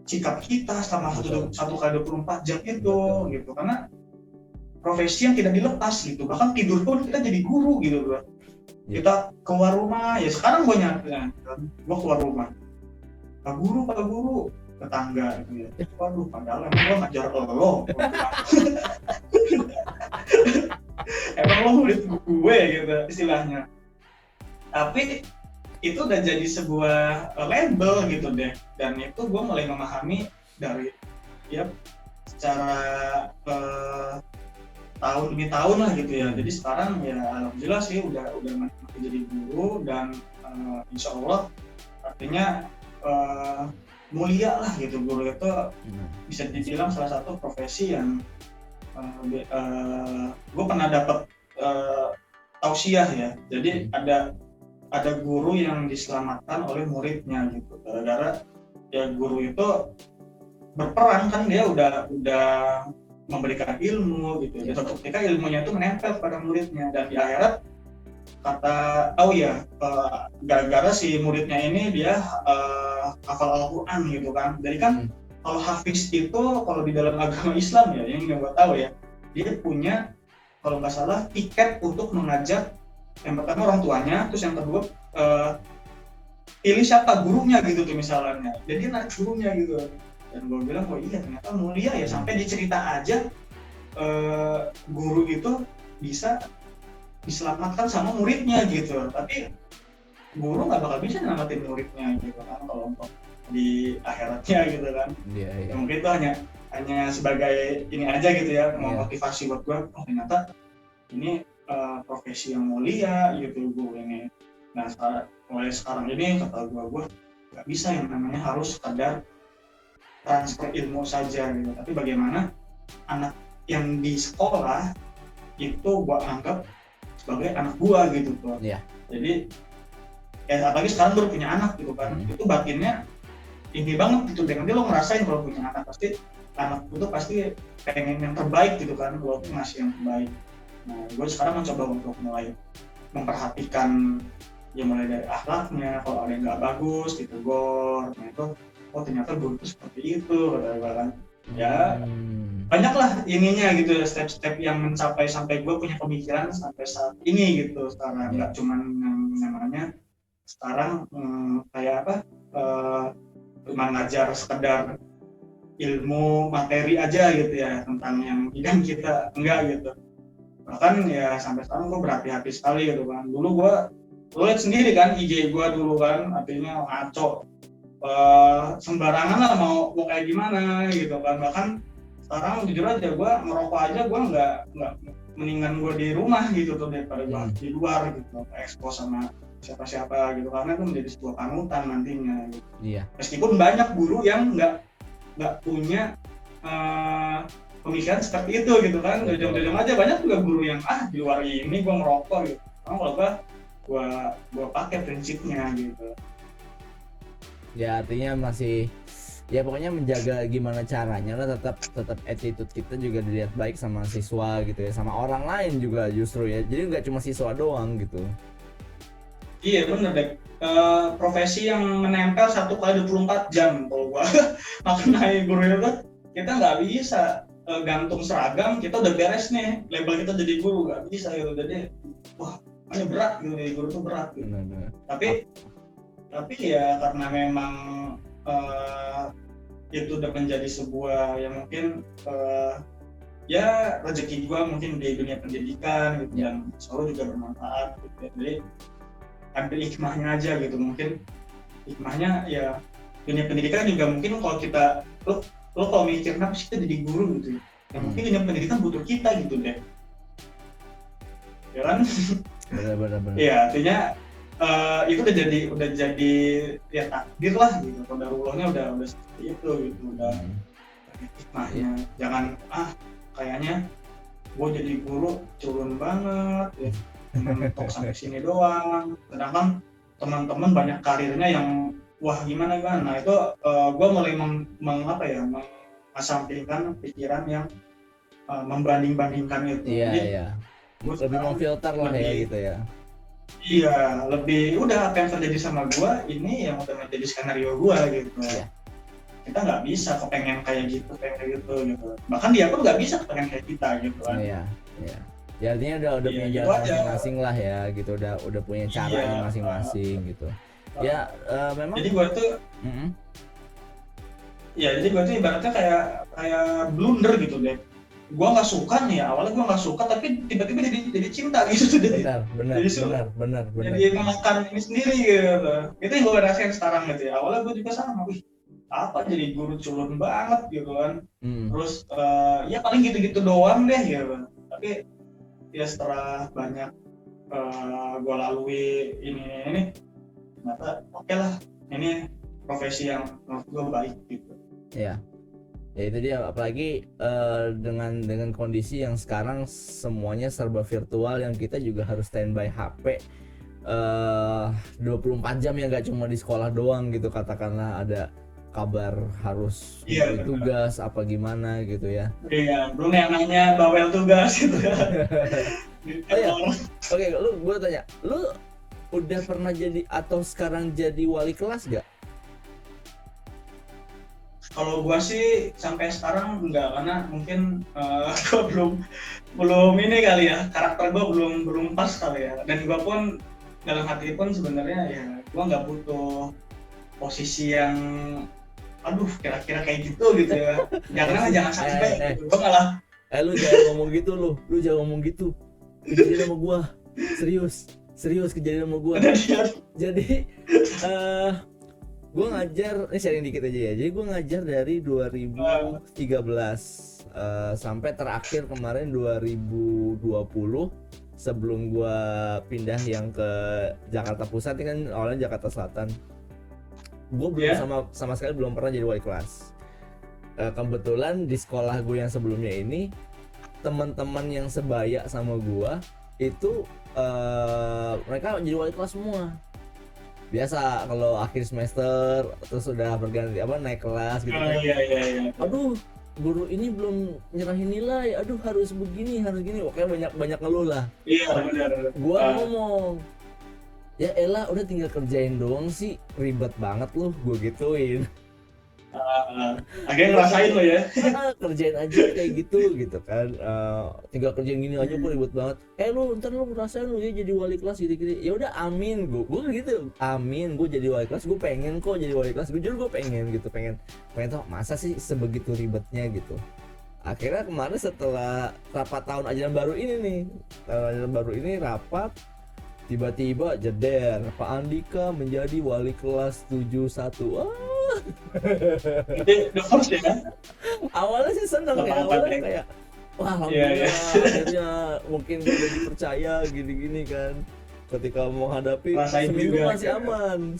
sikap kita selama 1x24 jam itu gitu, karena profesi yang tidak dilepas gitu. Bahkan tidur pun kita jadi guru gitu bro. Kita keluar rumah, ya sekarang gue nyatanya gue keluar rumah, Pak Guru tetangga gitu ya. Waduh, padahal emang gue ngajar lo. Emang lo murid gue gitu istilahnya. Tapi itu udah jadi sebuah label gitu deh. Dan itu gue mulai memahami dari ya secara tahun demi tahun lah gitu ya. Jadi sekarang ya alhamdulillah sih udah jadi guru, dan insya Allah artinya mulia lah gitu. Guru itu bisa dibilang salah satu profesi yang gue pernah dapat tausiah ya. Jadi ada guru yang diselamatkan oleh muridnya gitu, gara-gara ya guru itu berperan kan, dia udah memberikan ilmu gitu. Ya suatu ketika ilmunya itu menempel pada muridnya, dan di akhirat gara-gara si muridnya ini dia hafal Al-Quran gitu kan. Jadi kan kalau hafiz itu kalau di dalam agama Islam ya, yang gue tahu ya, dia punya kalau nggak salah tiket untuk mengajak yang pertama orang tuanya, terus yang kedua pilih siapa gurunya gitu tuh misalnya. Jadi narik gurunya gitu. Dan gue bilang, oh iya ternyata mulia ya, sampai dicerita aja guru itu bisa diselamatkan sama muridnya gitu. Tapi guru nggak bakal bisa nyelamatin muridnya gitu kan kalau untuk di akhiratnya gitu kan. Ya, mungkin itu hanya sebagai ini aja gitu ya, motivasi buat gue, oh ternyata ini profesi yang mulia gitu guru ini. Nah mulai sekarang ini kata gue nggak bisa yang namanya harus sekadar transfer ilmu saja gitu, tapi bagaimana anak yang di sekolah itu gue anggap sebagai anak gue gitu tuh. Yeah. Jadi ya apalagi sekarang baru punya anak gitu kan, itu batinnya tinggi banget gitu. Nanti lo ngerasain kalau punya anak pasti anak itu pasti pengen yang terbaik gitu kan, lo ngasih yang terbaik. Nah gue sekarang mencoba untuk mulai memperhatikan ya mulai dari akhlaknya, kalau ada yang nggak bagus ditegur, nah itu oh ternyata guru itu seperti itu kan. Ya banyaklah ininya gitu, step-step yang mencapai sampai gue punya pemikiran sampai saat ini gitu sekarang. Nggak cuman yang namanya sekarang kayak apa cuma ngajar sekedar ilmu materi aja gitu ya tentang yang bidang kita, enggak gitu. Bahkan ya sampai sekarang gue berhati-hati sekali gitu kan. Dulu gue lihat sendiri kan IG gue dulu kan artinya ngaco sembarangan lah mau kayak gimana gitu kan. Bahkan sekarang jujur aja gue ngerokok aja gue nggak mendingan gue di rumah gitu tuh daripada gue di luar gitu ekspos sama siapa-siapa gitu, karena itu menjadi sebuah panutan nantinya gitu. Iya. Meskipun banyak guru yang nggak punya pemikiran seperti itu gitu kan, jujur aja banyak juga guru yang di luar ini gue ngerokok gitu. Kalau gue pakai prinsipnya gitu. Ya artinya masih ya pokoknya menjaga gimana caranya lah, tetap attitude kita juga dilihat baik sama siswa gitu ya, sama orang lain juga justru ya, jadi nggak cuma siswa doang gitu. Iya bener deh, profesi yang menempel 1x24 jam kalau gua maknai guru itu kita nggak bisa gantung seragam kita udah beres nih label kita jadi guru, nggak bisa gitu. Jadi wah ini berat gitu, jadi guru tuh berat gitu. Benar. Tapi ya karena memang itu udah menjadi sebuah yang mungkin ya rezeki gua mungkin di dunia pendidikan gitu, yang selalu juga bermanfaat gitu. Jadi ambil hikmahnya aja gitu, mungkin hikmahnya ya dunia pendidikan juga mungkin kalau kita lo kalau mikir kenapa sih kita jadi guru gitu ya, mungkin dunia pendidikan butuh kita gitu deh ya kan. Benar. Iya artinya itu udah jadi ya takdir lah gitu, qadarullohnya udah seperti itu gitu, udah hikmahnya. Jangan kayaknya gue jadi guru culun banget ya, mentok sampai sini doang, sedangkan teman-teman banyak karirnya yang wah gimana kan. Nah itu gue mulai mengesampingkan pikiran yang membanding-bandingkan itu. Iya. Lebih memfilter lah ya gitu ya. Iya, lebih udah apa yang terjadi sama gue ini yang udah menjadi skenario gue gitu. Iya. Kita nggak bisa kepengen kayak gitu. Bahkan dia pun nggak bisa kepengen kayak kita gitu kan. Iya. Ya artinya udah punya jalan masing-masing lah ya gitu, udah punya caranya masing-masing gitu. Ya memang. Jadi gue tuh. Jadi gue tuh ibaratnya kayak blunder gitu deh. Gue nggak suka nih, awalnya gue nggak suka tapi tiba-tiba jadi cinta gitu tuh. Benar. Jadi memakan ini sendiri gitu. Itu yang gue rasain sekarang gitu ya. Awalnya gue juga sama, apa jadi guru culun banget gitu kan. Terus ya paling gitu-gitu doang deh gitu. Tapi ya setelah banyak gue lalui ini ternyata oke lah, ini profesi yang menurut gue baik gitu. Ya itu dia, apalagi dengan kondisi yang sekarang semuanya serba virtual, yang kita juga harus standby HP 24 jam ya, nggak cuma di sekolah doang gitu, katakanlah ada kabar harus tugas apa gimana gitu ya. Iya, belum yang nanya bawel tugas gitu ya. Oke, gue tanya, lu udah pernah jadi atau sekarang jadi wali kelas gak? Kalau gue sih sampai sekarang enggak, karena mungkin gue belum ini kali ya, karakter gue belum pas kali ya. Dan gue pun dalam hati pun sebenarnya ya gue nggak butuh posisi yang kira-kira kayak gitu ya. Jangan sampai gue malah lu jangan ngomong gitu, lu jangan ngomong gitu. Kejadian sama gue serius kejadian sama gue. Jadi gue ngajar, ini sharing dikit aja ya. Jadi gue ngajar dari 2013 sampai terakhir kemarin 2020 sebelum gua pindah yang ke Jakarta Pusat, ini kan awalnya Jakarta Selatan. Gue belum sama sekali belum pernah jadi wali kelas. Kebetulan di sekolah gue yang sebelumnya ini, teman-teman yang sebaya sama gue itu mereka jadi wali kelas semua. Biasa kalau akhir semester terus sudah berganti naik kelas gitu kan. Iya. Aduh, guru ini belum nyerahin nilai. Aduh, harus begini, harus gini. Oke, banyak ngeluh lah. Iya, benar. Gua ngomong, ya elah udah tinggal kerjain doang sih, ribet banget lu, gue gituin. Agak ngerasain lo ya. Kerjain aja kayak gitu kan, tinggal kerjain gini aja kok ribet banget. Lu ntar lu ngerasain lu ya jadi wali kelas gitu. Ya udah amin, gue gitu, amin, gue jadi wali kelas, gue pengen kok jadi wali kelas, gue pengen gitu, pengen tau masa sih sebegitu ribetnya gitu. Akhirnya kemarin setelah rapat tahun ajaran baru ini rapat, tiba-tiba jeder Pak Andika menjadi wali kelas 71. Itu the first ya. Awalnya sih seneng ya, awalnya kayak wah alhamdulillah, akhirnya mungkin gue udah dipercaya gini-gini kan. Ketika mau hadapi seminggu masih aman,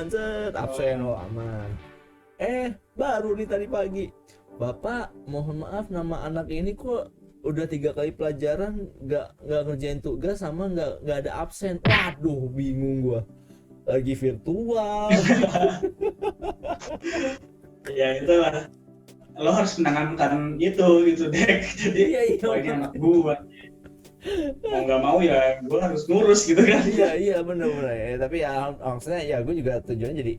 set absen aman. Baru nih tadi pagi, Bapak mohon maaf nama anak ini kok udah 3 kali pelajaran nggak ngerjain tugas sama nggak ada absen. Waduh, bingung gua, lagi virtual. Ya itulah, lo harus menangankan gitu deh. Jadi ini anak gua, mau nggak mau ya gua harus ngurus gitu kan. Iya benar ya, tapi ya maksudnya ya gue juga tujuannya jadi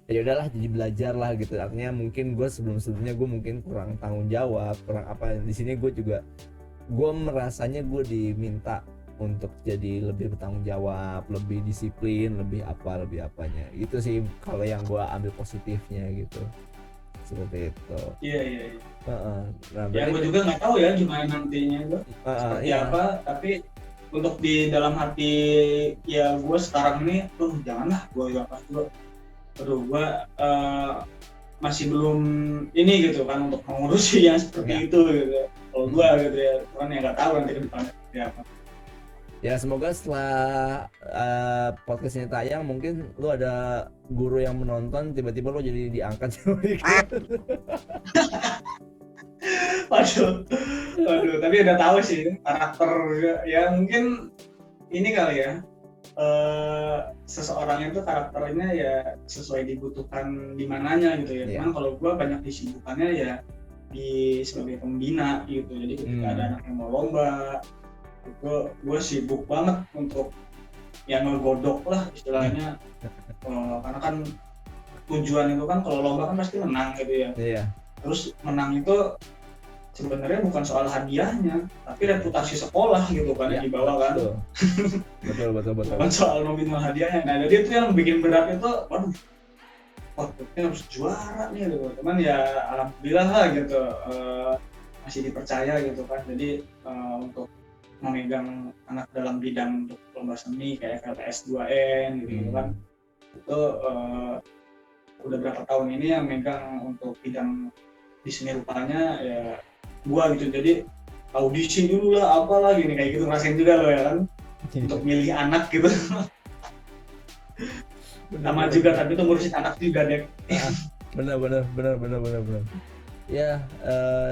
ya udahlah, jadi belajar lah gitu. Artinya mungkin gue sebelumnya gue mungkin kurang tanggung jawab, kurang apa. Di sini gue merasanya gue diminta untuk jadi lebih bertanggung jawab, lebih disiplin, lebih apanya. Itu sih kalau yang gue ambil positifnya gitu, seperti itu. Iya. Nah, ya gue juga nggak tahu ya gimana nantinya gue seperti apa, tapi untuk di dalam hati ya gue sekarang ini janganlah gue gue masih belum ini gitu kan untuk mengurusi yang seperti itu gitu. Kalau gue gitu ya, cuman ya nggak tahu nanti ke depannya seperti apa. Ya semoga setelah podcast ini tayang, mungkin lu ada guru yang menonton, tiba-tiba lu jadi diangkat. Waduh, tapi udah tahu sih karakter ya, mungkin ini kali ya, seseorang itu karakternya ya sesuai dibutuhkan di mananya gitu ya. Cuman kalau gue banyak disibukannya ya sebagai pembina gitu. Jadi ketika ada anak yang mau lomba, gue sibuk banget untuk yang ngegodok lah istilahnya. Karena kan tujuan itu kan kalau lomba kan pasti menang gitu ya. Iya. Terus menang itu sebenarnya bukan soal hadiahnya, tapi reputasi sekolah gitu kan yang dibawa kan. Betul. Bukan soal nominal hadiahnya. Nah jadi itu yang bikin berat itu, ini harus juara nih gitu. Cuman ya alhamdulillah lah gitu, masih dipercaya gitu kan. Jadi untuk memegang anak dalam bidang untuk lomba seni kayak FLTS 2N gitu kan, itu udah berapa tahun ini yang megang untuk bidang di seni rupanya ya gua gitu. Jadi audisi dulu lah apalah gini kayak gitu, ngerasain juga lo ya kan untuk milih anak gitu. Sama juga, tapi itu ngurusin anak juga deh. Benar. Ya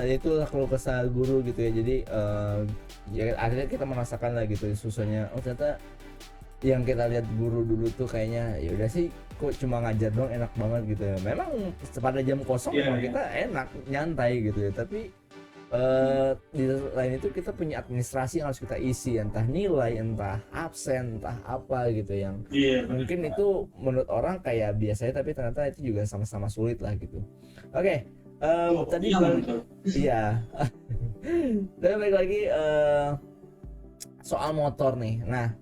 itulah kalau kesal guru gitu ya. Jadi ya akhirnya kita merasakan lah gitu susahnya. Ternyata yang kita lihat guru dulu tuh kayaknya ya udah sih kok cuma ngajar doang enak banget gitu ya. Memang pada jam kosong memang kita enak nyantai gitu ya. Tapi di lain itu kita punya administrasi yang harus kita isi, entah nilai, entah absen, entah apa gitu yang mungkin itu menurut orang kayak biasanya, tapi ternyata itu juga sama-sama sulit lah gitu. Oke, tadi iya. Tapi balik lagi soal motor nih. Nah,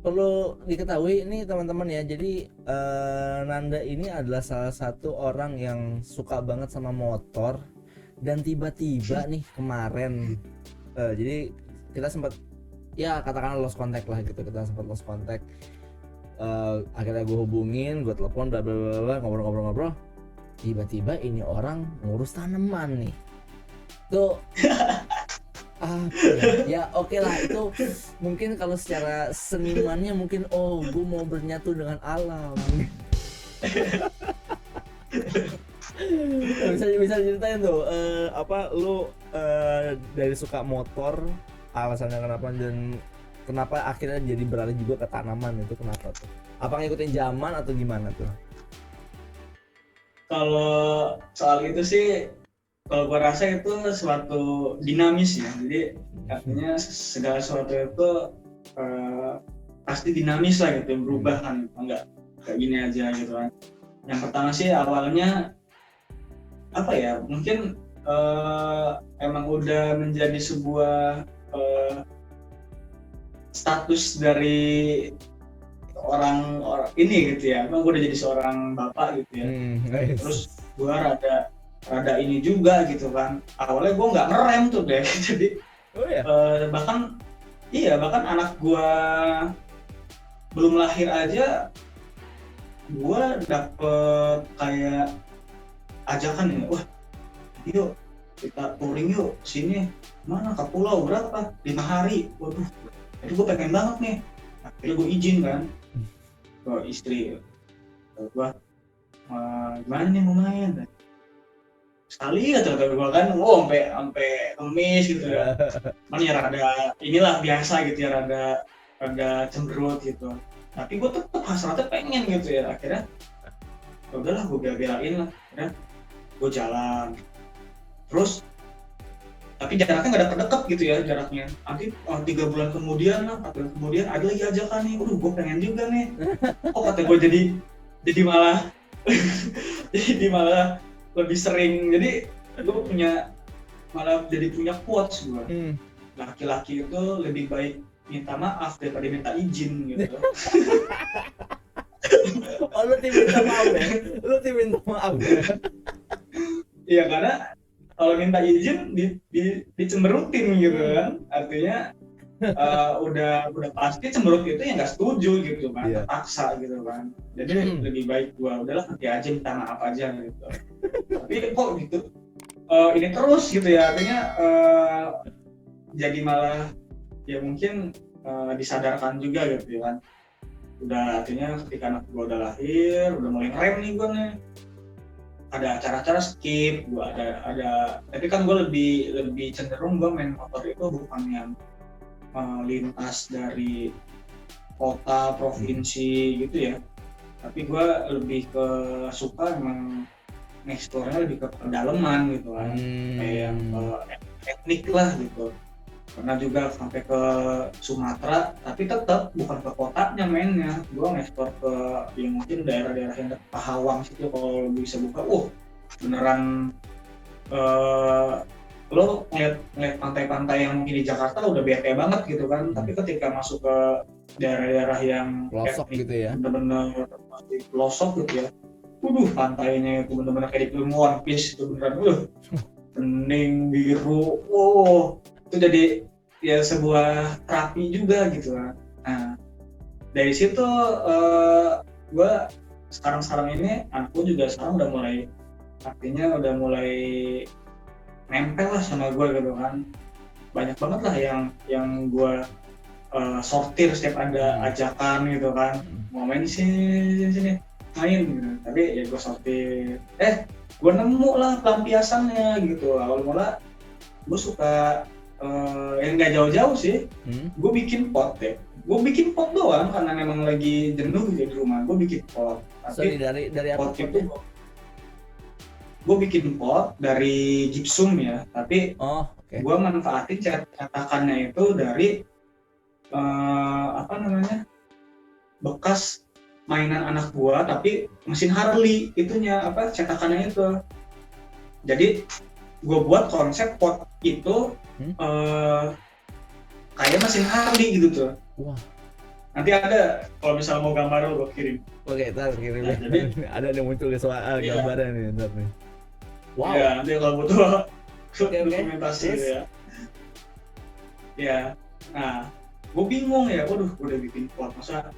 perlu diketahui ini teman-teman ya. Jadi Nanda ini adalah salah satu orang yang suka banget sama motor. Dan tiba-tiba nih kemarin jadi kita sempat ya katakan lost contact lah gitu, kita sempat lost contact. Akhirnya gue hubungin, gue telepon, bla bla bla, ngobrol. Tiba-tiba ini orang ngurus tanaman nih tuh. Ya oke lah, itu mungkin kalau secara senimannya mungkin gue mau bernyatu dengan alam. bisa ceritain tuh apa lu dari suka motor, alasannya kenapa, dan kenapa akhirnya jadi beralih juga ke tanaman, itu kenapa tuh? Apa ngikutin zaman atau gimana tuh? Kalau soal itu sih, kalau gue rasa itu suatu dinamis ya. Jadi artinya segala sesuatu itu pasti dinamis lah gitu, berubah kan, enggak kayak gini aja gitu kan. Yang pertama sih awalnya apa ya, mungkin emang udah menjadi sebuah status dari orang ini gitu ya, emang gue udah jadi seorang bapak gitu ya. Nice. Terus gue rada ini juga gitu kan, awalnya gue nggak ngerem tuh deh. Jadi bahkan anak gue belum lahir aja gue dapet kayak ajakan ya, wah yuk kita touring yuk sini, mana ke pulau berapa 5 hari, waduh itu gue pengen banget nih. Akhirnya gue izin kan ke istri, gue gimana nih mau main, sekali ya terus gue kan sampai ngemis gitu ya. Cuman ya rada inilah biasa gitu ya, rada cemberut gitu, tapi gue tetep hasratnya pengen gitu ya. Akhirnya udahlah gue bela-belain lah, akhirnya gue jalan terus, tapi jaraknya nggak deket-deket gitu ya jaraknya. Nanti 3 bulan kemudian lah, 4 bulan kemudian ada lagi ajakan nih, gue pengen juga nih. Kata gue jadi malah jadi malah lebih sering. Jadi gue malah jadi punya quotes gue. Laki-laki itu lebih baik minta maaf daripada minta izin gitu. Lu tim minta maaf ya? Lu tim minta maaf ya? Iya, karena kalau minta izin dicemberutin gitu kan, artinya udah pasti cemberut itu ya nggak setuju gitu kan, terpaksa gitu kan. Jadi lebih baik gua udahlah nanti aja minta maaf aja gitu. Tapi kok gitu ini terus gitu ya, artinya jadi malah ya mungkin disadarkan juga gitu kan. Udah artinya ketika anak gua udah lahir, udah mulai ngerem nih gua nih, ada acara-acara skip, gua ada tapi kan gue lebih cenderung gue main motor itu bukan yang lintas dari kota provinsi gitu ya, tapi gue lebih ke suka emang ngeksplornya lebih ke pedalaman gitu kan, kayak etnik lah gitu. Pernah juga sampai ke Sumatera, tapi tetap bukan ke kotanya mainnya. Gue ngeksplor ke yang mungkin daerah-daerah yang dekat Pahawang situ, kalau bisa buka. Beneran lo ngeliat pantai-pantai yang mungkin di Jakarta udah bete banget gitu kan. Tapi ketika masuk ke daerah-daerah yang pelosok gitu ya, bener-bener masih pelosok gitu ya, pantainya itu bener-bener kayak di film One Piece itu, beneran bening biru, itu jadi ya sebuah terapi juga gitu kan. Nah dari situ gue sekarang ini, anakku juga sekarang udah mulai nempel lah sama gue gitu kan. Banyak banget lah yang gue sortir setiap ada ajakan gitu kan, mau main sini main gitu. Tapi ya gue sortir, gue nemu lah pelampiasannya gitu. Awal mula gue suka yang nggak jauh-jauh sih, gue bikin pot doang karena memang lagi jenuh gitu di rumah. Gue bikin pot, tapi dari pot itu gue bikin pot dari gypsum ya, tapi gue manfaatin cetakannya itu dari bekas mainan anak gue, tapi mesin Harley itunya, cetakannya itu. Jadi gue buat konsep pot itu kayak mesin Harley gitu tuh. Wah. Nanti ada, kalau misalnya mau gambar gue kirim. Oke, ntar kirim. Nah, jadi ada yang muncul di soal gambarnya nih, ntar nih. Wow. Ya, nanti kalau butuh dokumentasi gitu ya. Ya, nah, gue bingung ya, gue udah bikin pot, masa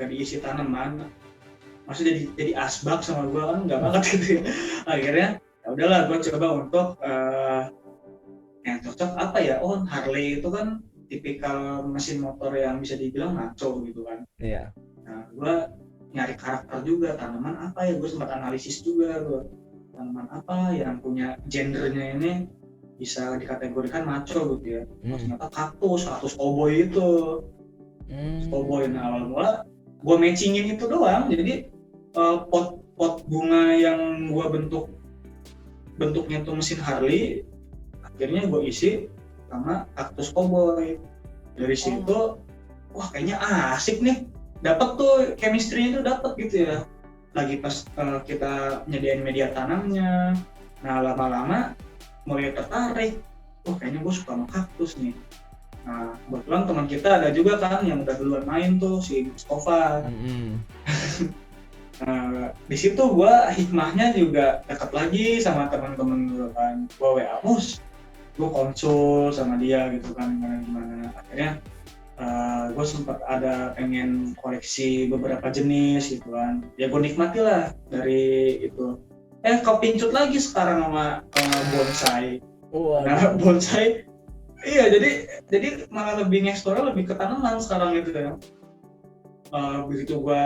gak diisi tanaman, masa jadi asbak sama gue kan nggak banget gitu ya. Akhirnya ya udahlah, gue coba untuk yang cocok apa apa ya, oh Harley itu kan tipikal mesin motor yang bisa dibilang maco gitu kan. Iya. Nah gue nyari karakter juga, tanaman apa ya, gue sempat analisis juga gue, tanaman apa yang punya gendernya ini bisa dikategorikan maco gitu ya. Ternyata kaktus cowboy itu. Cowboy. Nah awal mula gue matchingin itu doang, jadi pot bunga yang gue bentuknya tuh mesin Harley, akhirnya gue isi sama kaktus cowboy. Dari situ wah kayaknya asik nih, dapat tuh chemistry-nya tuh dapat gitu ya. Lagi pas kita nyediain media tanamnya, nah lama-lama mulai tertarik, wah kayaknya gue suka sama kaktus nih. Nah kebetulan teman kita ada juga kan yang udah duluan main tuh, si Mustafa. Nah di situ gue hikmahnya juga dekat lagi sama teman-teman gue kan, gue WA Mus, gue konsul sama dia gitu kan, gimana akhirnya gue sempat ada pengen koleksi beberapa jenis gitu kan, ya gue nikmati lah dari itu. Kepincut lagi sekarang sama bonsai. Nah bonsai, iya jadi malah lebih ngeksplor, lebih ke tanaman sekarang gitu ya. Begitu gue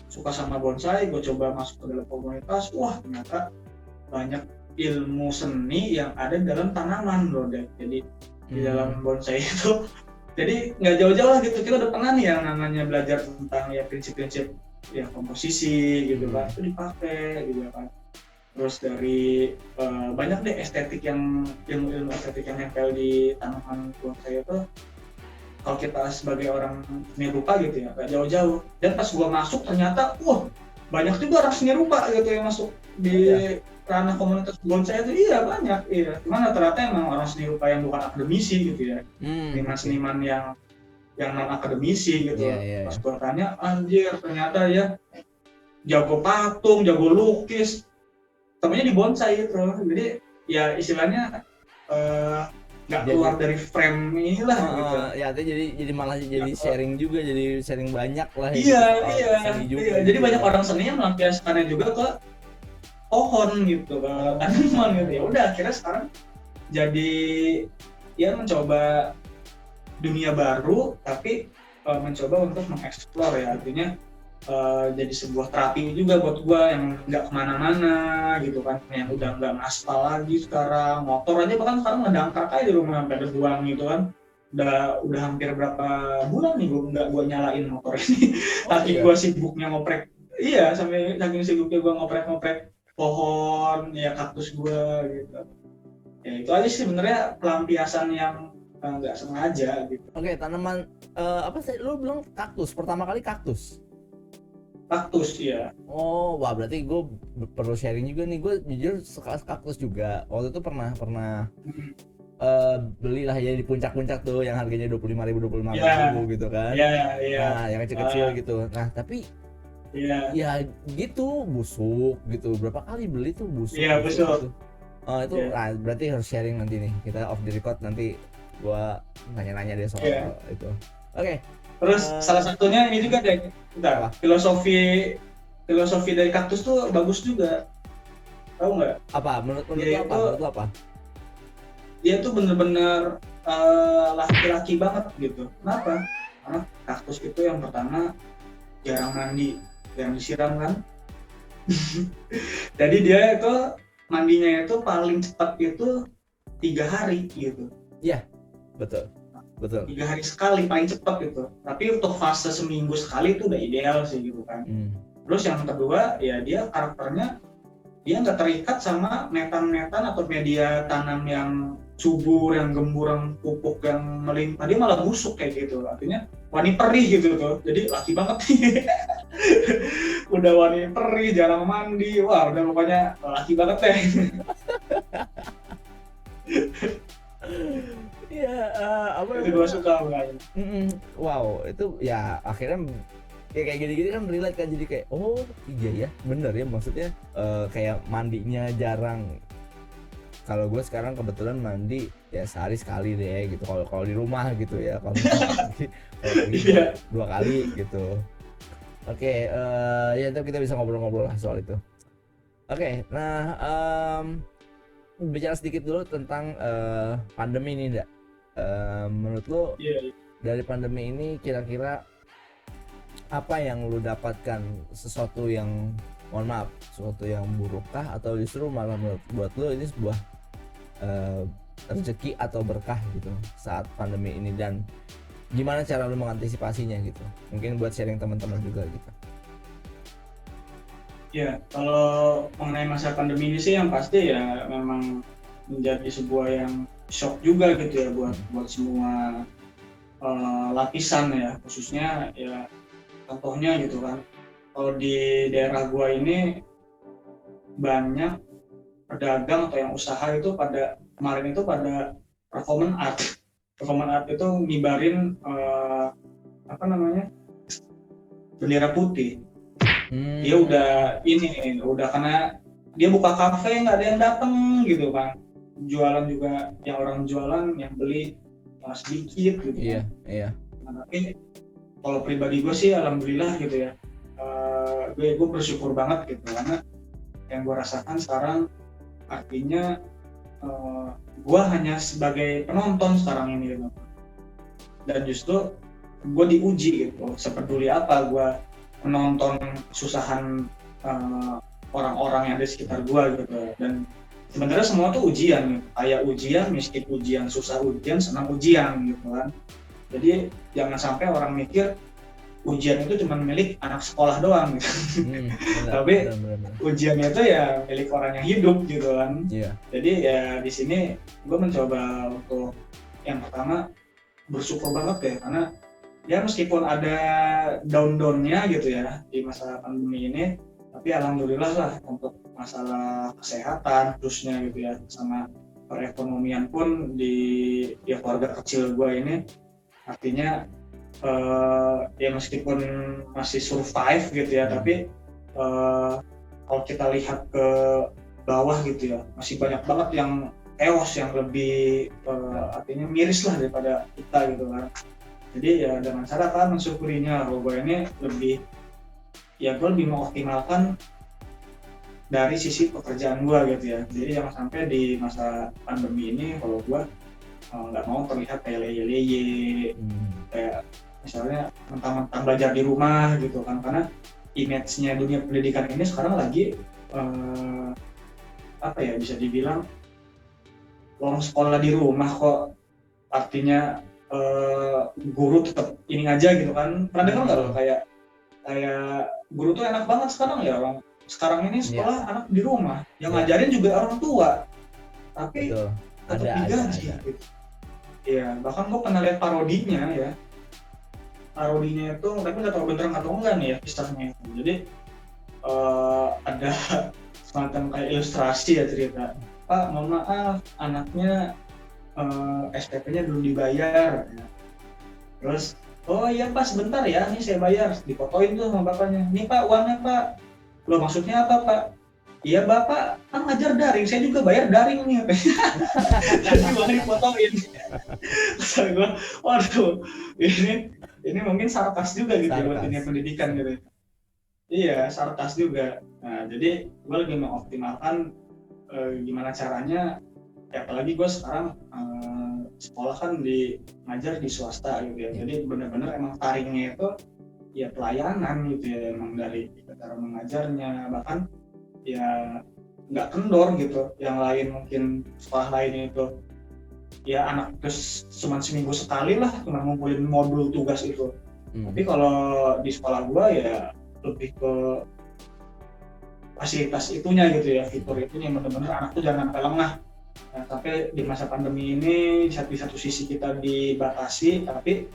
suka sama bonsai, gue coba masuk ke dalam komunitas, wah ternyata banyak ilmu seni yang ada dalam tanaman loh deh. Jadi di dalam bonsai itu, jadi nggak jauh-jauh lah gitu, kita udah pernah nih yang namanya belajar tentang ya prinsip-prinsip ya komposisi gitu kan, itu dipakai gitu kan. Terus dari banyak deh estetik yang ilmu estetik yang nempel di tanaman bonsai itu. Kalau kita sebagai orang seni rupa gitu ya, gak jauh-jauh. Dan pas gua masuk ternyata, wah banyak juga orang seni rupa gitu yang masuk di ranah komunitas bonsai itu. Iya banyak, iya. Cuman ternyata emang orang seni rupa yang bukan akademisi gitu ya. Seniman-seniman yang non akademisi gitu. Pas gua tanya, anjir ternyata ya jago patung, jago lukis, temennya di bonsai gitu. Jadi ya istilahnya nggak keluar dari frame inilah gitu. Ya jadi malah jadi sharing juga, jadi sharing banyak lah. Iya. Jadi banyak orang seni yang melampiaskannya juga ke pohon gitu, ke tanaman gitu. Ya udah akhirnya sekarang jadi ya mencoba dunia baru, tapi mencoba untuk mengeksplor ya, artinya jadi sebuah terapi juga buat gua yang nggak kemana-mana gitu kan, yang udah nggak ngaspal lagi sekarang, motor aja bahkan sekarang ngedangkrak aja di rumah sampai ada buang gitu kan. Udah hampir berapa bulan nih gua nyalain motor ini. Saking gua sibuknya ngoprek, iya sampai saking sibuknya gua ngoprek pohon ya, kaktus gua gitu. Ya itu aja sih sebenarnya pelampiasan yang nggak sengaja gitu. Oke, tanaman apa sih lu bilang kaktus, pertama kali kaktus ya. Oh wah, berarti gue perlu sharing juga nih. Gue jujur suka kaktus juga. Waktu itu pernah belilah ya di puncak-puncak tuh yang harganya 25.000 gitu kan. Nah yang kecil-kecil gitu. Nah tapi ya gitu busuk gitu. Berapa kali beli tuh busuk. Iya busuk. Gitu. Itu nah, berarti harus sharing nanti nih. Kita off the record nanti gue nanya-nanya deh soal itu. Oke. Terus salah satunya ini juga deh, filosofi dari kaktus tuh bagus juga, tahu nggak? Apa? Menurut apa? Dia tuh bener-bener laki-laki banget gitu. Kenapa? Karena kaktus itu yang pertama jarang mandi, jarang disiram kan. Jadi dia itu mandinya itu paling cepat itu 3 hari gitu. Iya, betul. 3 hari sekali paling cepat gitu. Tapi untuk fase seminggu sekali itu udah ideal sih gitu kan. Terus yang kedua ya dia karakternya, dia nggak terikat sama netan-netan atau media tanam yang subur, yang gembur, yang pupuk yang melimpah. Dia malah busuk kayak gitu. Artinya wani perih gitu tuh. Jadi laki banget nih. Udah wani perih, jarang mandi. Wah udah pokoknya laki banget deh. Iya, itu gue suka banget. Wow, itu ya akhirnya ya kayak gini-gini kan relate kan, jadi kayak oh iya ya bener ya, maksudnya kayak mandinya jarang. Kalau gue sekarang kebetulan mandi ya sehari sekali deh gitu, kalau di rumah gitu ya, kalau gitu 2 kali gitu. Oke, ya itu kita bisa ngobrol-ngobrol lah soal itu. Oke, nah bicara sedikit dulu tentang pandemi ini, Ndak. Menurut lo dari pandemi ini kira-kira apa yang lu dapatkan, sesuatu yang sesuatu yang burukkah atau justru malah buat lu ini sebuah rezeki atau berkah gitu saat pandemi ini, dan gimana cara lu mengantisipasinya gitu, mungkin buat sharing teman-teman juga gitu. Ya, kalau mengenai masa pandemi ini sih yang pasti ya memang menjadi sebuah yang shock juga gitu ya buat semua lapisan ya, khususnya ya contohnya gitu kan, kalau di daerah gua ini banyak pedagang atau yang usaha itu pada kemarin itu pada performance art itu ngibarin bendera putih. Dia udah karena dia buka kafe nggak ada yang datang gitu kan, jualan juga yang orang jualan yang beli sedikit gitu kan. Iya. Nah, tapi kalau pribadi gue sih alhamdulillah gitu ya, gue bersyukur banget gitu karena yang gue rasakan sekarang artinya gue hanya sebagai penonton sekarang ini gitu. Dan justru gue diuji gitu, sepeduli apa gue menonton kesusahan orang-orang yang ada di sekitar gue gitu. Dan sebenarnya semua tuh ujian gitu, kayak ujian, miskin ujian, susah ujian, senang ujian gitu kan. Jadi jangan sampai orang mikir ujian itu cuma milik anak sekolah doang gitu. Tapi ujiannya itu ya milik orang yang hidup gitu kan. Jadi ya di sini gue mencoba untuk yang pertama bersyukur banget ya, karena ya meskipun ada down-downnya gitu ya di masa pandemi ini, tapi alhamdulillah lah untuk masalah kesehatan khususnya gitu ya, sama perekonomian pun di keluarga kecil gue ini artinya ya meskipun masih survive gitu ya, tapi kalau kita lihat ke bawah gitu ya masih banyak banget yang chaos, yang lebih artinya miris lah daripada kita gitu kan. Jadi ya dengan cara kan mensyukurinya, kalau gue ini lebih mengoptimalkan dari sisi pekerjaan gue gitu ya. Jadi jangan sampai di masa pandemi ini kalau gue nggak mau terlihat kayak leye-leye, kayak misalnya mentang-mentang belajar di rumah gitu kan, karena image-nya dunia pendidikan ini sekarang lagi bisa dibilang orang sekolah di rumah kok, artinya guru tetap ini aja gitu kan. Pernah dengar nggak lo kayak guru tuh enak banget sekarang ya, orang sekarang ini sekolah anak di rumah, yang ngajarin juga orang tua, tapi tetap digaji gitu. Iya, bahkan gue pernah lihat parodinya itu, tapi nggak tahu beneran atau enggak nih ya kisahnya. Jadi ada semacam kayak ilustrasi ya, cerita, Pak mohon maaf anaknya SPP-nya belum dibayar. Terus, oh iya Pak sebentar ya, ini saya bayar. Difotoin tuh sama bapaknya, nih Pak uangnya Pak. Loh maksudnya apa Pak? Iya Bapak kan ngajar daring, saya juga bayar daring nih. Jadi uangnya difotoin. Terus gue, waduh ini mungkin sarkas juga gitu buat dunia pendidikan gitu. Iya sarkas juga. Nah jadi gue lagi mengoptimalkan gimana caranya, ya apalagi gue sekarang sekolah kan ngajar di swasta gitu ya. Jadi benar-benar emang taringnya itu ya pelayanan gitu ya, emang dari cara mengajarnya, bahkan ya nggak kendor gitu. Yang lain mungkin sekolah lain itu ya anak terus cuma seminggu sekali lah cuma ngumpulin modul tugas itu. Tapi kalau di sekolah gua ya lebih ke fasilitas itunya gitu ya, fitur itunya, benar-benar anak tuh jangan sampai lengah. Nah, tapi di masa pandemi ini di satu sisi kita dibatasi, tapi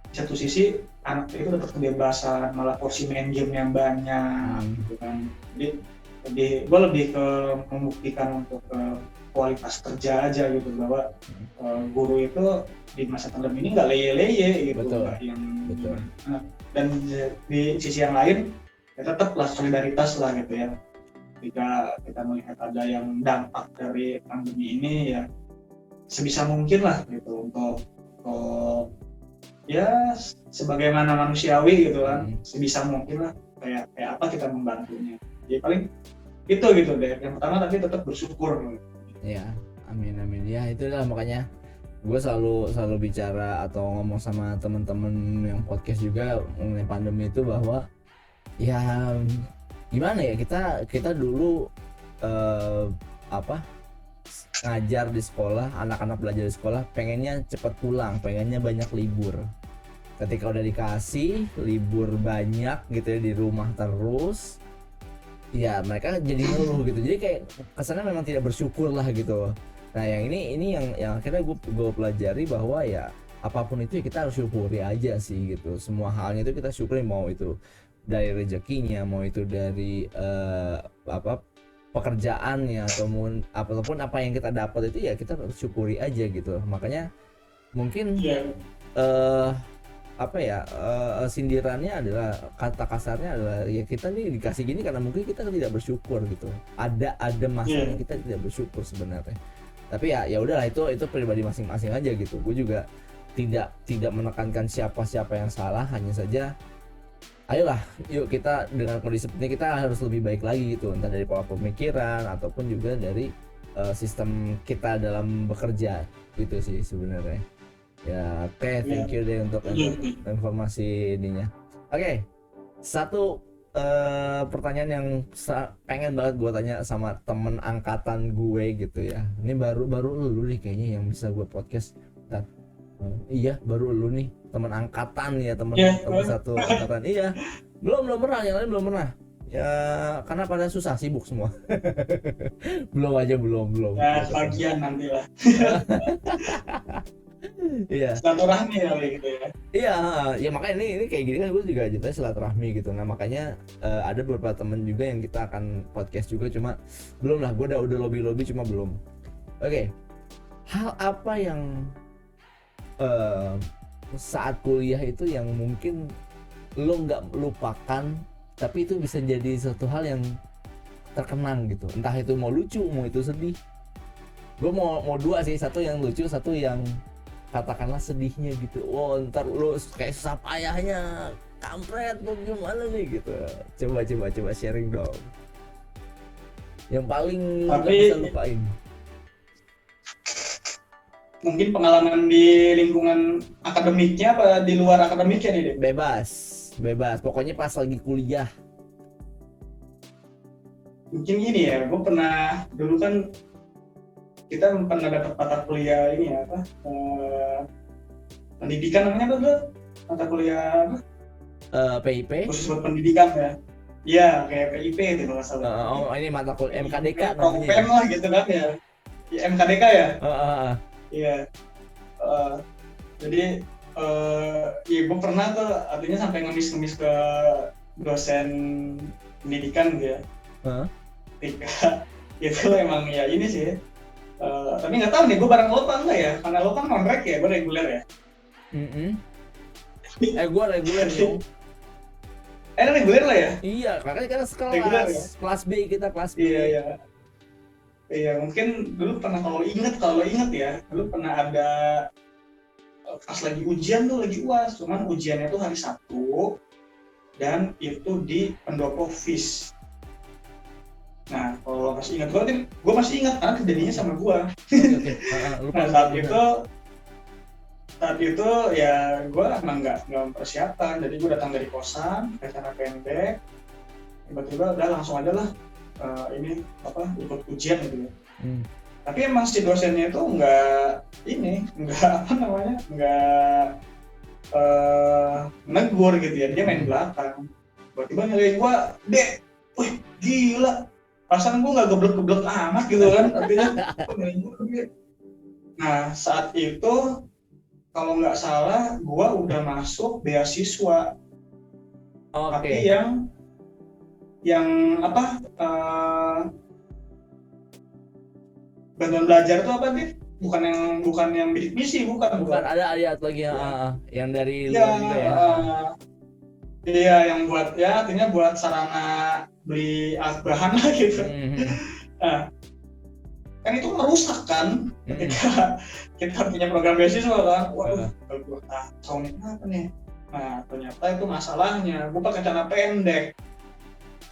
di satu sisi anak itu dapat kebebasan, malah porsi main game yang banyak gitu kan. Jadi gue lebih ke membuktikan untuk kualitas kerja aja gitu, bahwa guru itu di masa pandemi ini nggak leye-leye gitu. Betul. Dan di sisi yang lain ya tetaplah solidaritas lah gitu ya. Ketika kita melihat ada yang dampak dari pandemi ini ya sebisa mungkin lah gitu untuk ya sebagaimana manusiawi gitu kan, sebisa mungkin lah kayak apa kita membantunya. Jadi paling itu gitu deh. Yang pertama tapi tetap bersyukur gitu. Ya, amin ya, itulah makanya gue selalu bicara atau ngomong sama temen-temen yang podcast juga mengenai pandemi itu bahwa ya gimana ya, kita dulu ngajar di sekolah, anak-anak belajar di sekolah pengennya cepat pulang, pengennya banyak libur. Ketika udah dikasih libur banyak gitu ya, di rumah terus, ya mereka jadi ngeluh gitu. Jadi kayak kesannya memang tidak bersyukur lah gitu. Nah yang ini yang akhirnya gue pelajari bahwa ya apapun itu ya kita harus syukuri aja sih gitu. Semua halnya itu kita syukuri, mau itu dari rezekinya, mau itu dari pekerjaannya, ataupun apa yang kita dapat itu ya kita harus syukuri aja gitu. Makanya mungkin sindirannya adalah, kata kasarnya adalah ya kita nih dikasih gini karena mungkin kita tidak bersyukur gitu. Ada masanya kita tidak bersyukur sebenarnya. Tapi ya udahlah, itu pribadi masing-masing aja gitu. Gue juga tidak menekankan siapa yang salah, hanya saja ayolah yuk kita dengan kondisi seperti ini kita harus lebih baik lagi gitu, entah dari pola pemikiran ataupun juga dari sistem kita dalam bekerja gitu sih sebenarnya. Ya, oke, thank you deh untuk informasi ininya. Oke, satu pertanyaan yang pengen banget gue tanya sama temen angkatan gue gitu ya. Ini baru lu nih kayaknya yang bisa gue podcast. Iya, baru lu nih temen angkatan ya, temen satu angkatan. Iya, belum pernah, yang lain belum pernah. Ya karena pada susah, sibuk semua. belum. Ya, bagian nanti lah. Iya. Silaturahmi kali gitu ya. Iya, ya makanya ini kayak gini kan gue juga ceritanya silaturahmi gitu. Nah makanya ada beberapa temen juga yang kita akan podcast juga, cuma belum lah. Gue udah lobby cuma belum. Oke. Hal apa yang saat kuliah itu yang mungkin lo nggak lupakan, tapi itu bisa jadi suatu hal yang terkenang gitu. Entah itu mau lucu, mau itu sedih. Gue mau dua sih, satu yang lucu, satu yang katakanlah sedihnya gitu. Wow, ntar lu kayak susah payahnya, kampret lu gimana nih gitu. Coba sharing dong. Yang paling lu gak bisa lupain. Mungkin pengalaman di lingkungan akademiknya apa di luar akademiknya nih, Dek? Bebas. Pokoknya pas lagi kuliah. Mungkin gini ya, gue pernah dulu kan kita pernah dapat mata kuliah ini ya, pendidikan namanya apa tuh? Mata kuliah apa? PIP. Khusus buat pendidikan ya. Iya, kayak PIP gitu kalau salah. Ini mata kuliah MKDK namanya. Propen lah gitu kan ya. Ya MKDK ya? Iya. Jadi ya gue pernah tuh artinya sampai ngemis ke dosen pendidikan gitu ya. Ketika itu emang ya ini sih. Tapi nggak tahu nih gue bareng lo apa enggak ya, karena lo kan non-rek ya, gue reguler ya. Gue reguler dong. Reguler lah ya. Iya, karena kelas B, kita kelas B. Iya, mungkin dulu pernah, kalau lo inget ya, dulu pernah ada pas lagi ujian tuh, lagi UAS, cuman ujiannya tuh hari Sabtu dan itu di Pendopo FIS. Nah, kalau masih ingat, gue masih ingat karena kejadiannya sama gue. Nah, saat itu ya gue emang nggak mempersiapkan, jadi gue datang dari kosan, pakai celana pendek, tiba-tiba udah langsung aja lah ikut ujian gitu ya. Tapi emang si dosennya itu nggak negur gitu ya, dia main belakang. Tiba-tiba nyalain gue, Dek, wih gila, perasaan gue nggak geblek-geblek amat gitu kan, artinya. Nah saat itu kalau nggak salah gue udah masuk beasiswa. Tapi yang bantuan belajar itu apa sih? Bukan yang bidik misi, bukan. Ada ayat lagi yang dari luar juga ya. Iya, yang buat ya artinya buat sarana beli alat bahan lah gitu. Nah, kan itu merusak kan ketika kita punya program beasiswa kan. Waduh, gue tahu nih apa nih. Nah, ternyata itu masalahnya. Gue pakai celana pendek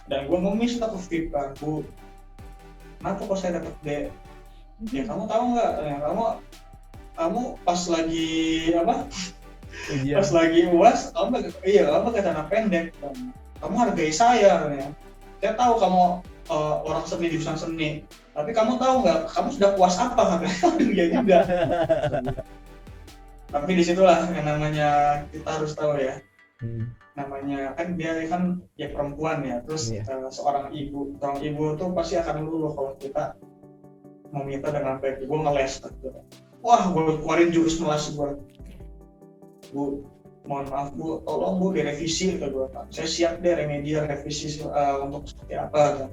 dan gue ngemis ke VIP kan, Bu. Kenapa kok saya dapat D? Ya kamu tahu nggak, ya, kamu pas lagi apa? Ujian. Pas lagi UAS, kamu pakai celana pendek. Kamu hargai saya, ya. Saya tahu kamu orang seni di jurusan seni, tapi kamu tahu nggak, kamu sudah puas apa? Dia juga. Tapi disitulah yang namanya kita harus tahu ya. Namanya kan dia kan ya perempuan ya, terus seorang ibu tuh pasti akan luluh kalau kita meminta dengan baik. Gue ngeles gitu. Wah, gue keluarin jurus melas gue. Bu, mohon maaf Bu, tolong Bu direvisi gitu gue. Saya siap deh remedial revisi untuk seperti apa gitu.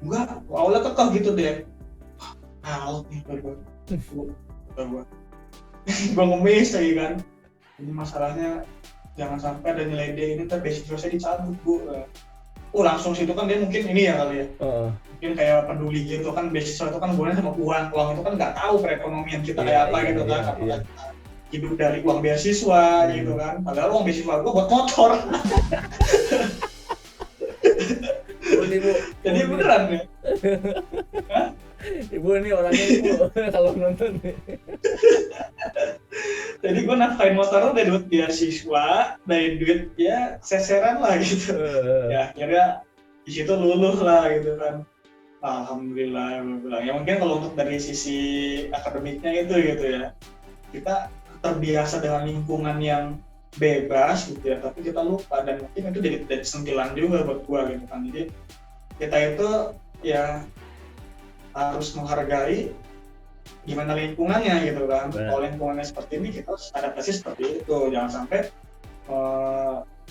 Enggak, awalnya kekeh gitu deh. Alot nih gue. Gue ngemis lagi kan. Jadi masalahnya jangan sampai ada nilai D ini beasiswa saya dicabut Bu. Langsung situ kan dia mungkin ini ya kali ya. Mungkin kayak peduli gitu kan, beasiswa itu kan hubungannya sama uang itu kan nggak tahu perekonomian kita kayak apa gitu kan. Apakah hidup dari uang beasiswa gitu kan, padahal uang beasiswa gue buat motor. Jadi beneran ya. Ibu ini orangnya ibu kalau nonton nih. Jadi gue nafkain motor dari duit beasiswa, dari duit ya seseran lah gitu. Ya akhirnya di situ luluh lah gitu kan. Alhamdulillah. Ya mungkin kalau untuk dari sisi akademiknya itu gitu ya, kita terbiasa dengan lingkungan yang bebas gitu ya, tapi kita lupa, dan mungkin itu jadi sentilan juga buat gua gitu kan. Jadi kita itu ya harus menghargai gimana lingkungannya gitu kan. Kalau lingkungannya seperti ini, kita harus adaptasi seperti itu. Jangan sampai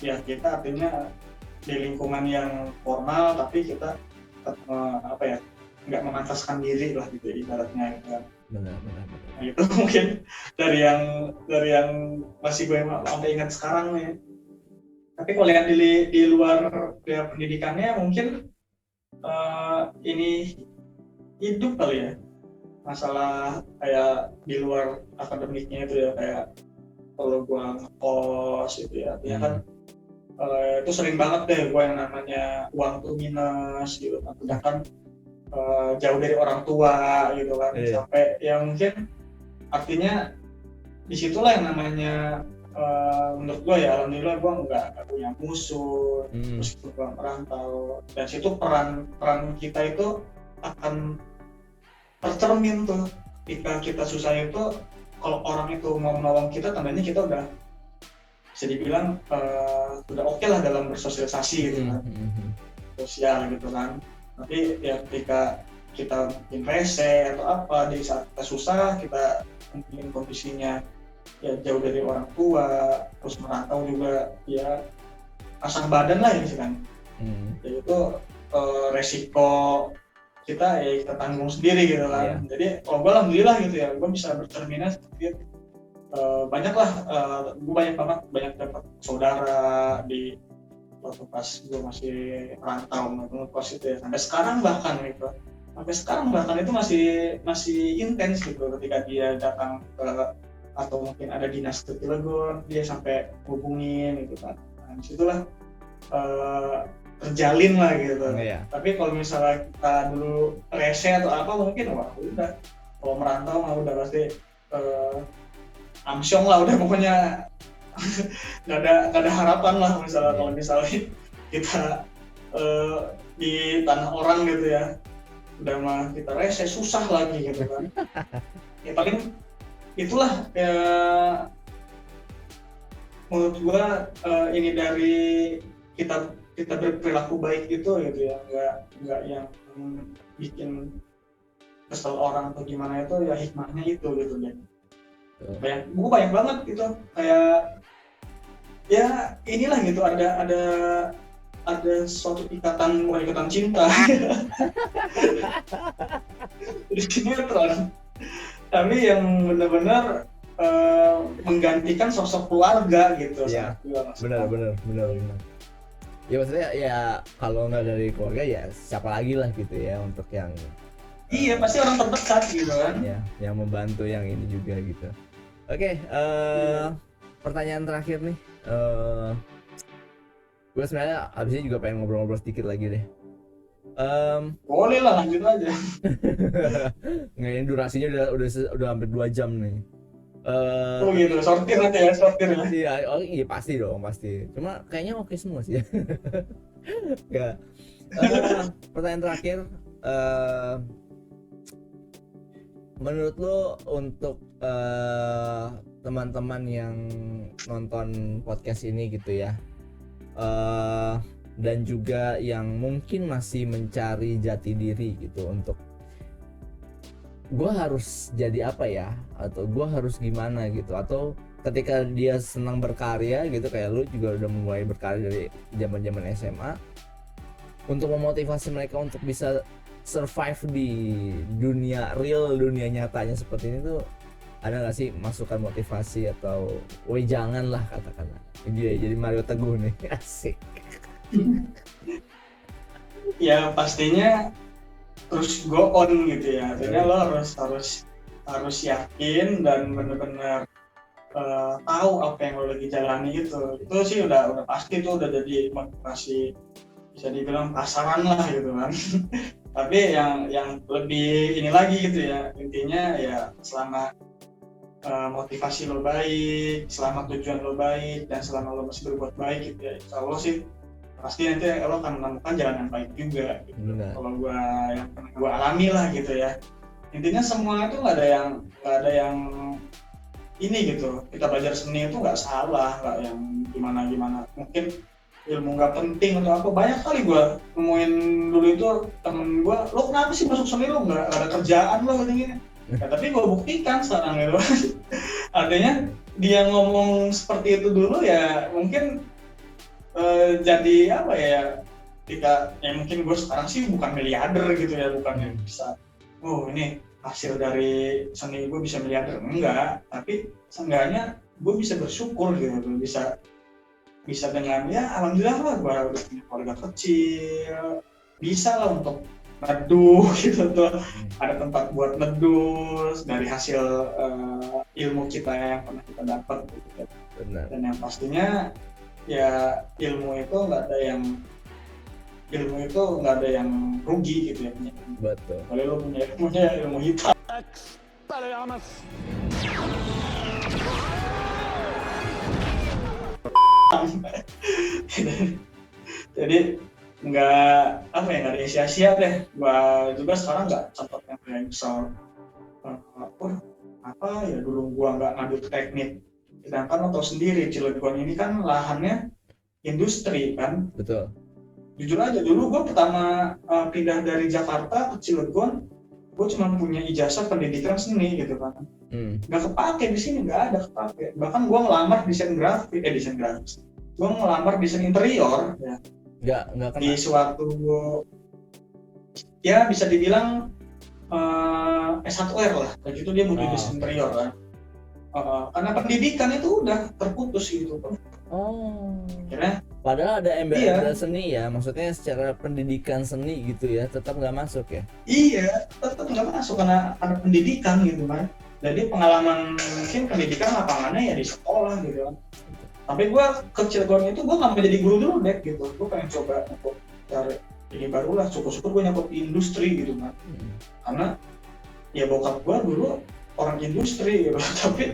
ya kita artinya di lingkungan yang formal tapi kita nggak memantaskan diri lah gitu ibaratnya gitu kan. Benar. Nah, itu mungkin dari yang masih gue sampai ingat sekarang nih. Tapi kalau lihat di luar ya, pendidikannya mungkin ini hidup kali ya, masalah kayak di luar akademiknya itu ya, kayak kalau gue ngekos gitu ya, artinya kan itu sering banget deh gue yang namanya uang tuh minus gitu kan, sedangkan jauh dari orang tua gitu kan. Sampai ya mungkin artinya disitulah yang namanya menurut gue ya, alhamdulillah gue nggak punya musuh meskipun gue merantau, dan situ peran kita itu akan tercermin tuh ketika kita susah itu. Kalau orang itu mau menolong kita, tandanya kita udah bisa dibilang sudah oke lah dalam bersosialisasi gitu kan, sosial gitu kan. Tapi ya ketika kita mungkin rese atau apa, di saat kita susah, kita mungkin kondisinya ya jauh dari orang tua, terus merantau juga, ya pasang badan lah ya kan. Jadi itu resiko kita ya kita tanggung sendiri gitu kan. Jadi kalau gue alhamdulillah gitu ya, gue bisa bercerminnya seperti itu. Banyak lah, gue banyak dapat saudara di waktu pas gue masih rantau ngekos itu ya, sampai sekarang bahkan itu masih intens gitu. Ketika dia datang ke atau mungkin ada dinas ke Cilegon, dia sampai hubungin gitu kan. Nah, disitulah terjalin lah gitu. Tapi kalau misalnya kita dulu rese atau apa, mungkin wah udah, kalau merantau mah udah pasti amsyong lah udah, pokoknya nggak ada harapan lah misalnya. Kalau misalnya kita di tanah orang gitu ya, udah mah kita rese, susah lagi gitu kan. Ya paling itulah ya, menurut gua ini dari kita berperilaku baik itu gitu ya, nggak yang bikin kesel orang atau gimana, itu ya hikmahnya itu gitu ya. Banyak banget gitu, kayak ya inilah gitu, ada suatu ikatan cinta di sinetron, tapi yang benar-benar menggantikan sosok keluarga gitu. Benar. Ya maksudnya ya kalau nggak dari keluarga ya siapa lagi lah gitu ya untuk yang pasti orang terdekat gitu kan ya, yang membantu yang ini juga gitu. Oke, pertanyaan terakhir nih, gue sebenarnya abisnya juga pengen ngobrol-ngobrol sedikit lagi deh. Boleh lah, lanjut aja. Nggak, ini durasinya udah hampir 2 jam nih. Oh gitu, sortir aja ya, sortir ya. Iya, oh iya pasti dong, pasti. Cuma kayaknya oke semua sih. Ya. Pertanyaan terakhir, menurut lo untuk teman-teman yang nonton podcast ini gitu ya, dan juga yang mungkin masih mencari jati diri gitu, untuk gue harus jadi apa ya, atau gue harus gimana gitu, atau ketika dia senang berkarya gitu, kayak lu juga udah mulai berkarya dari zaman SMA, untuk memotivasi mereka untuk bisa survive di dunia real, dunia nyatanya seperti ini tuh, ada nggak sih masukan motivasi atau woi jangan lah katakanlah jadi Mario Teguh nih. Asik. Ya pastinya terus go on gitu ya. Artinya lo harus yakin dan benar-benar tahu apa yang lo lagi jalani gitu. Itu sih udah pasti, itu udah jadi motivasi, bisa dibilang pasaran lah gitu kan. Tapi yang lebih ini lagi gitu ya, intinya ya selama motivasi lo baik, selama tujuan lo baik, dan selama lo masih berbuat baik gitu ya, insya Allah sih pasti nanti lo akan menemukan jalan yang baik juga gitu. Kalau yang pernah gue alami lah gitu ya, intinya semua itu nggak ada yang ini gitu. Kita belajar seni itu nggak salah, nggak yang gimana mungkin ilmu nggak penting atau apa. Banyak kali gue nemuin dulu itu temen gue, lo kenapa sih masuk seni, lo nggak ada kerjaan lo katanya. Ya, tapi gue buktikan sekarang gitu. Artinya dia ngomong seperti itu dulu ya mungkin jadi apa ya, ketika ya mungkin gue sekarang sih bukan miliarder gitu ya, bukan yang bisa ini hasil dari seni gue bisa miliarder, enggak, tapi seenggaknya gue bisa bersyukur gitu, bisa dengan ya alhamdulillah lah gue udah punya keluarga kecil, bisa lah untuk neduh gitu tuh, ada tempat buat neduh dari hasil ilmu kita yang pernah kita dapat gitu. Dan yang pastinya ya ilmu itu nggak ada yang rugi gitu ya, punya. Betul. Kalau lo punya ilmu hitam. Jadi nggak ada sia-sia deh. Gua juga sekarang nggak sempat yang kayak misal apa ya, dulu gua nggak ngambil teknik. Sedangkan lo tau sendiri Cilegon ini kan lahannya industri kan. Betul. Jujur aja dulu gue pertama pindah dari Jakarta ke Cilegon, gue cuma punya ijazah pendidikan seni gitu kan. Nggak kepake di sini, nggak ada kepake. Bahkan gue ngelamar desain grafis. Gue ngelamar desain interior ya. Nggak kena. Di suatu ya bisa dibilang S1R lah. Kayak gitu dia butuh desain interior kan. Karena pendidikan itu udah terputus gitu kan. Akhirnya padahal ada MBA seni ya, maksudnya secara pendidikan seni gitu ya, tetap nggak masuk ya? Iya, tetap nggak masuk karena ada pendidikan gitu kan. Jadi pengalaman mungkin pendidikan lapangannya ya di sekolah gitu kan. Tapi gue ke Cilegon itu gue nggak mau jadi guru dulu deh gitu. Gue pengen coba untuk cari ini baru lah, syukur-syukur gue nyangkut di industri gitu kan. Karena ya bokap gue dulu orang industri gitu, tapi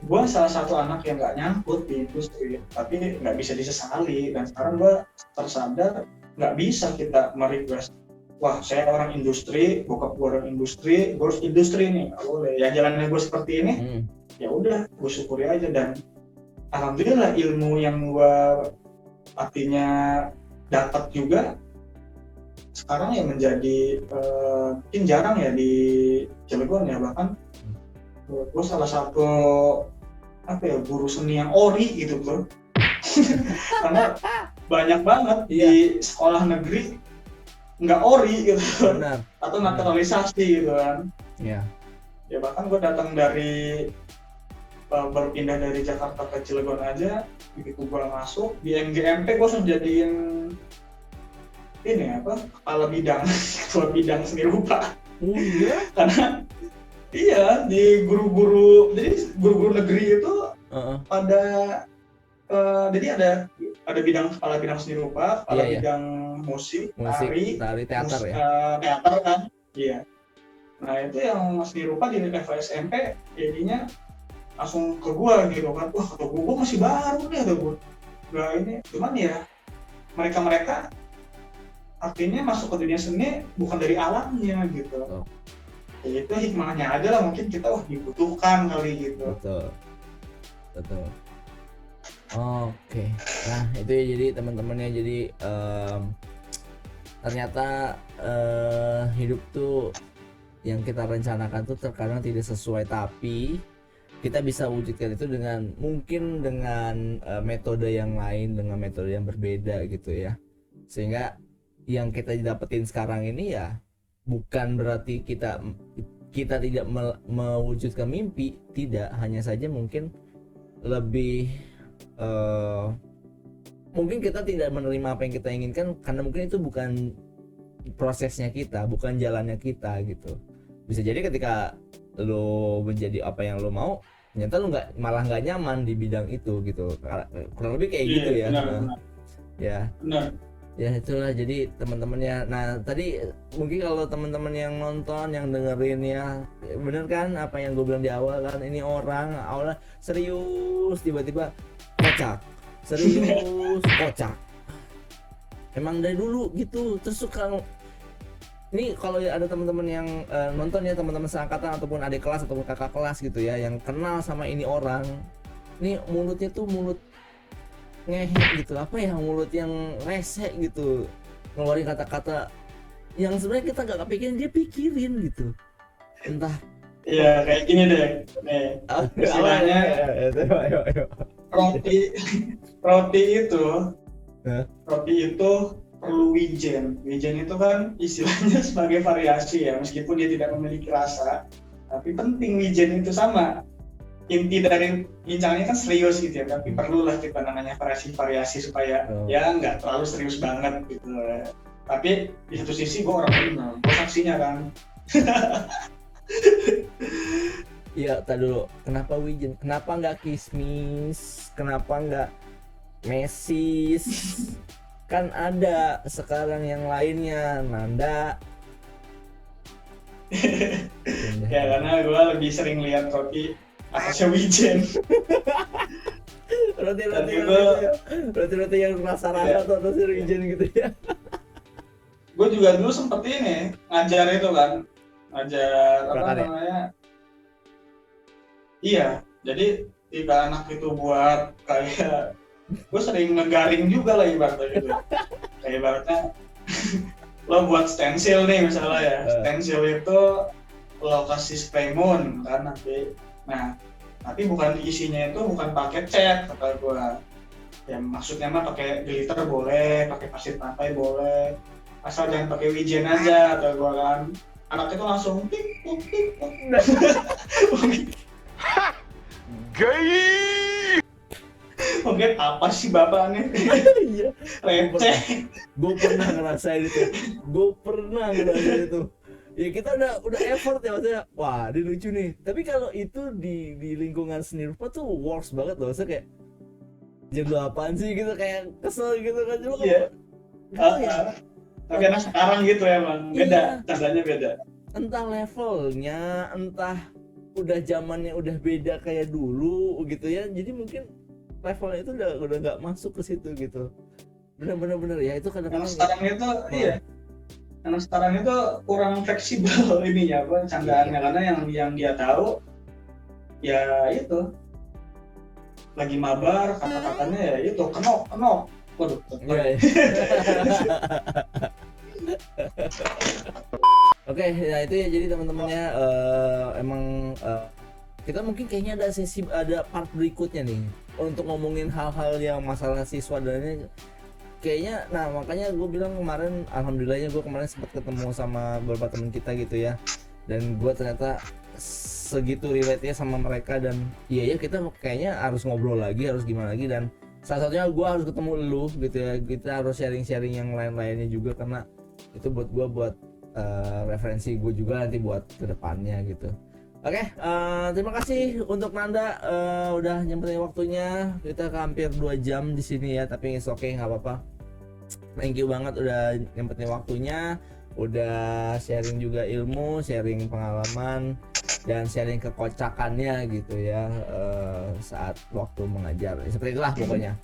gue salah satu anak yang nggak nyangkut di industri, tapi nggak bisa disesali. Dan sekarang gue tersadar nggak bisa kita merequest, wah saya orang industri, bokap gue orang industri, gue harus industri nih, nggak boleh. Ya jalannya gue seperti ini, ya udah gue syukuri aja. Dan alhamdulillah ilmu yang gue artinya dapat juga sekarang ya menjadi mungkin jarang ya di Cilegon ya. Bahkan gue salah satu guru seni yang ori gitu bro. Karena banyak banget di sekolah negeri nggak ori gitu kan, atau naturalisasi gitu kan. Ya bahkan gue datang dari berpindah dari Jakarta ke Cilegon aja, begitu gue masuk di MGMP gue langsung jadiin kepala bidang ketua bidang seni rupa. Karena di guru-guru negeri itu pada jadi ada ada kepala bidang seni rupa, kepala Iya. bidang musik, tari, teater ya. Teater kan, iya. Nah itu yang seni rupa di level SMP, jadinya langsung ke gua gitu kan, wah kata gua masih baru nih, kata gua. Nah ini cuman ya mereka artinya masuk ke dunia seni bukan dari alamnya gitu. Ya, itu hikmahnya aja lah, mungkin kita dibutuhkan kali gitu. Betul. Oke. Nah itu ya, jadi teman-temannya, jadi ternyata hidup tuh yang kita rencanakan tuh terkadang tidak sesuai, tapi kita bisa wujudkan itu dengan metode yang lain, dengan metode yang berbeda gitu ya. Sehingga yang kita dapetin sekarang ini ya bukan berarti kita tidak mewujudkan mimpi, tidak, hanya saja mungkin lebih mungkin kita tidak menerima apa yang kita inginkan karena mungkin itu bukan prosesnya kita, bukan jalannya kita gitu. Bisa jadi ketika lo menjadi apa yang lo mau, ternyata lo malah nggak nyaman di bidang itu gitu, kurang lebih kayak gitu ya. Benar. Ya itulah jadi teman-temannya. Nah tadi mungkin kalau teman-teman yang nonton, yang dengerin ya, bener kan apa yang gue bilang di awal kan, ini orang awalnya serius tiba-tiba kocak, serius kocak, emang dari dulu gitu. Terus suka ini kalau ada teman-teman yang nonton ya, teman-teman seangkatan ataupun adik kelas ataupun kakak kelas gitu ya, yang kenal sama ini orang, ini mulutnya tuh mulut ngehe gitu, apa ya, mulut yang rese gitu, ngeluarin kata-kata yang sebenarnya kita nggak kepikirin, dia pikirin gitu, entah. Iya kayak gini deh, nih istilahnya roti itu perlu wijen itu kan istilahnya sebagai variasi ya, meskipun dia tidak memiliki rasa, tapi penting wijen itu. Sama inti dari bincangnya kan serius gitu ya, tapi perlulah kita namanya variasi supaya ya nggak terlalu serius banget gitu. Tapi di satu sisi gue orang benar, gue saksinya kan. Iya, tadi dulu, kenapa wijen? Kenapa nggak kismis? Kenapa nggak mesis? Kan ada sekarang yang lainnya, Nanda. Ya karena gue lebih sering lihat roti atasnya wijen. Roti yang rasa-rasa atau atasnya wijen gitu ya. Gue juga dulu sempet ini ngajar itu kan, ngajar apa namanya? Iya, jadi jika anak itu buat kayak, gue sering ngegaring juga lah ibaratnya gitu. Kayak ibaratnya lo buat stensil nih misalnya ya, stensil itu lo kasih spray moon kan nanti. Nah, tapi bukan isinya itu bukan pakai cat kata gue. Ya maksudnya mah pakai glitter boleh, pakai pasir pantai boleh, asal jangan pakai wijen aja kata gue kan. Anak itu langsung tik. Gay. Mungkin apa sih bapaknya? Iya. Receh. Gue pernah ngerasain itu. Ya kita udah effort ya, maksudnya wah ini lucu nih, tapi kalau itu di lingkungan seni rupa tuh works banget loh, maksudnya kayak jago apaan sih gitu, kayak kesel gitu kan. Cuma iya. Tapi anak sekarang gitu ya bang, beda, candanya beda. Entah levelnya, entah udah zamannya udah beda kayak dulu gitu ya, jadi mungkin levelnya itu udah nggak masuk ke situ gitu. Bener ya, itu kadang-kadang sekarang itu iya. Karena sekarang itu kurang fleksibel ininya apa candaannya, karena yang dia tahu ya itu lagi mabar, kata-katanya ya itu kenok. Waduh. Iya. Oke, nah itu ya, jadi teman-temannya emang kita mungkin kayaknya ada part berikutnya nih untuk ngomongin hal-hal yang masalah siswa dan ini kayaknya. Nah makanya gue bilang kemarin, alhamdulillahnya gue kemarin sempat ketemu sama beberapa teman kita gitu ya, dan gue ternyata segitu relate-nya sama mereka, dan iya kita kayaknya harus ngobrol lagi, harus gimana lagi, dan salah satunya gue harus ketemu lu gitu ya, kita harus sharing yang lain-lainnya juga, karena itu buat gue referensi gue juga nanti buat kedepannya gitu. Oke, terima kasih untuk Nanda udah nyempetin waktunya. Kita hampir 2 jam di sini ya, tapi it's okay, nggak apa-apa. Thank you banget udah nyempetin waktunya, udah sharing juga ilmu, sharing pengalaman, dan sharing kekocakannya gitu ya saat waktu mengajar. Seperti itulah pokoknya.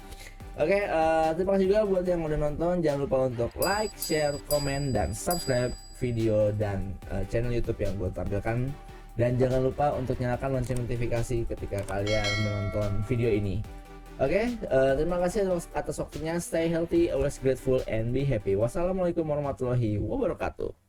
Oke, terima kasih juga buat yang udah nonton. Jangan lupa untuk like, share, komen, dan subscribe video dan channel YouTube yang gue tampilkan. Dan jangan lupa untuk nyalakan lonceng notifikasi ketika kalian menonton video ini. Oke, terima kasih atas waktunya. Stay healthy, always grateful, and be happy. Wassalamualaikum warahmatullahi wabarakatuh.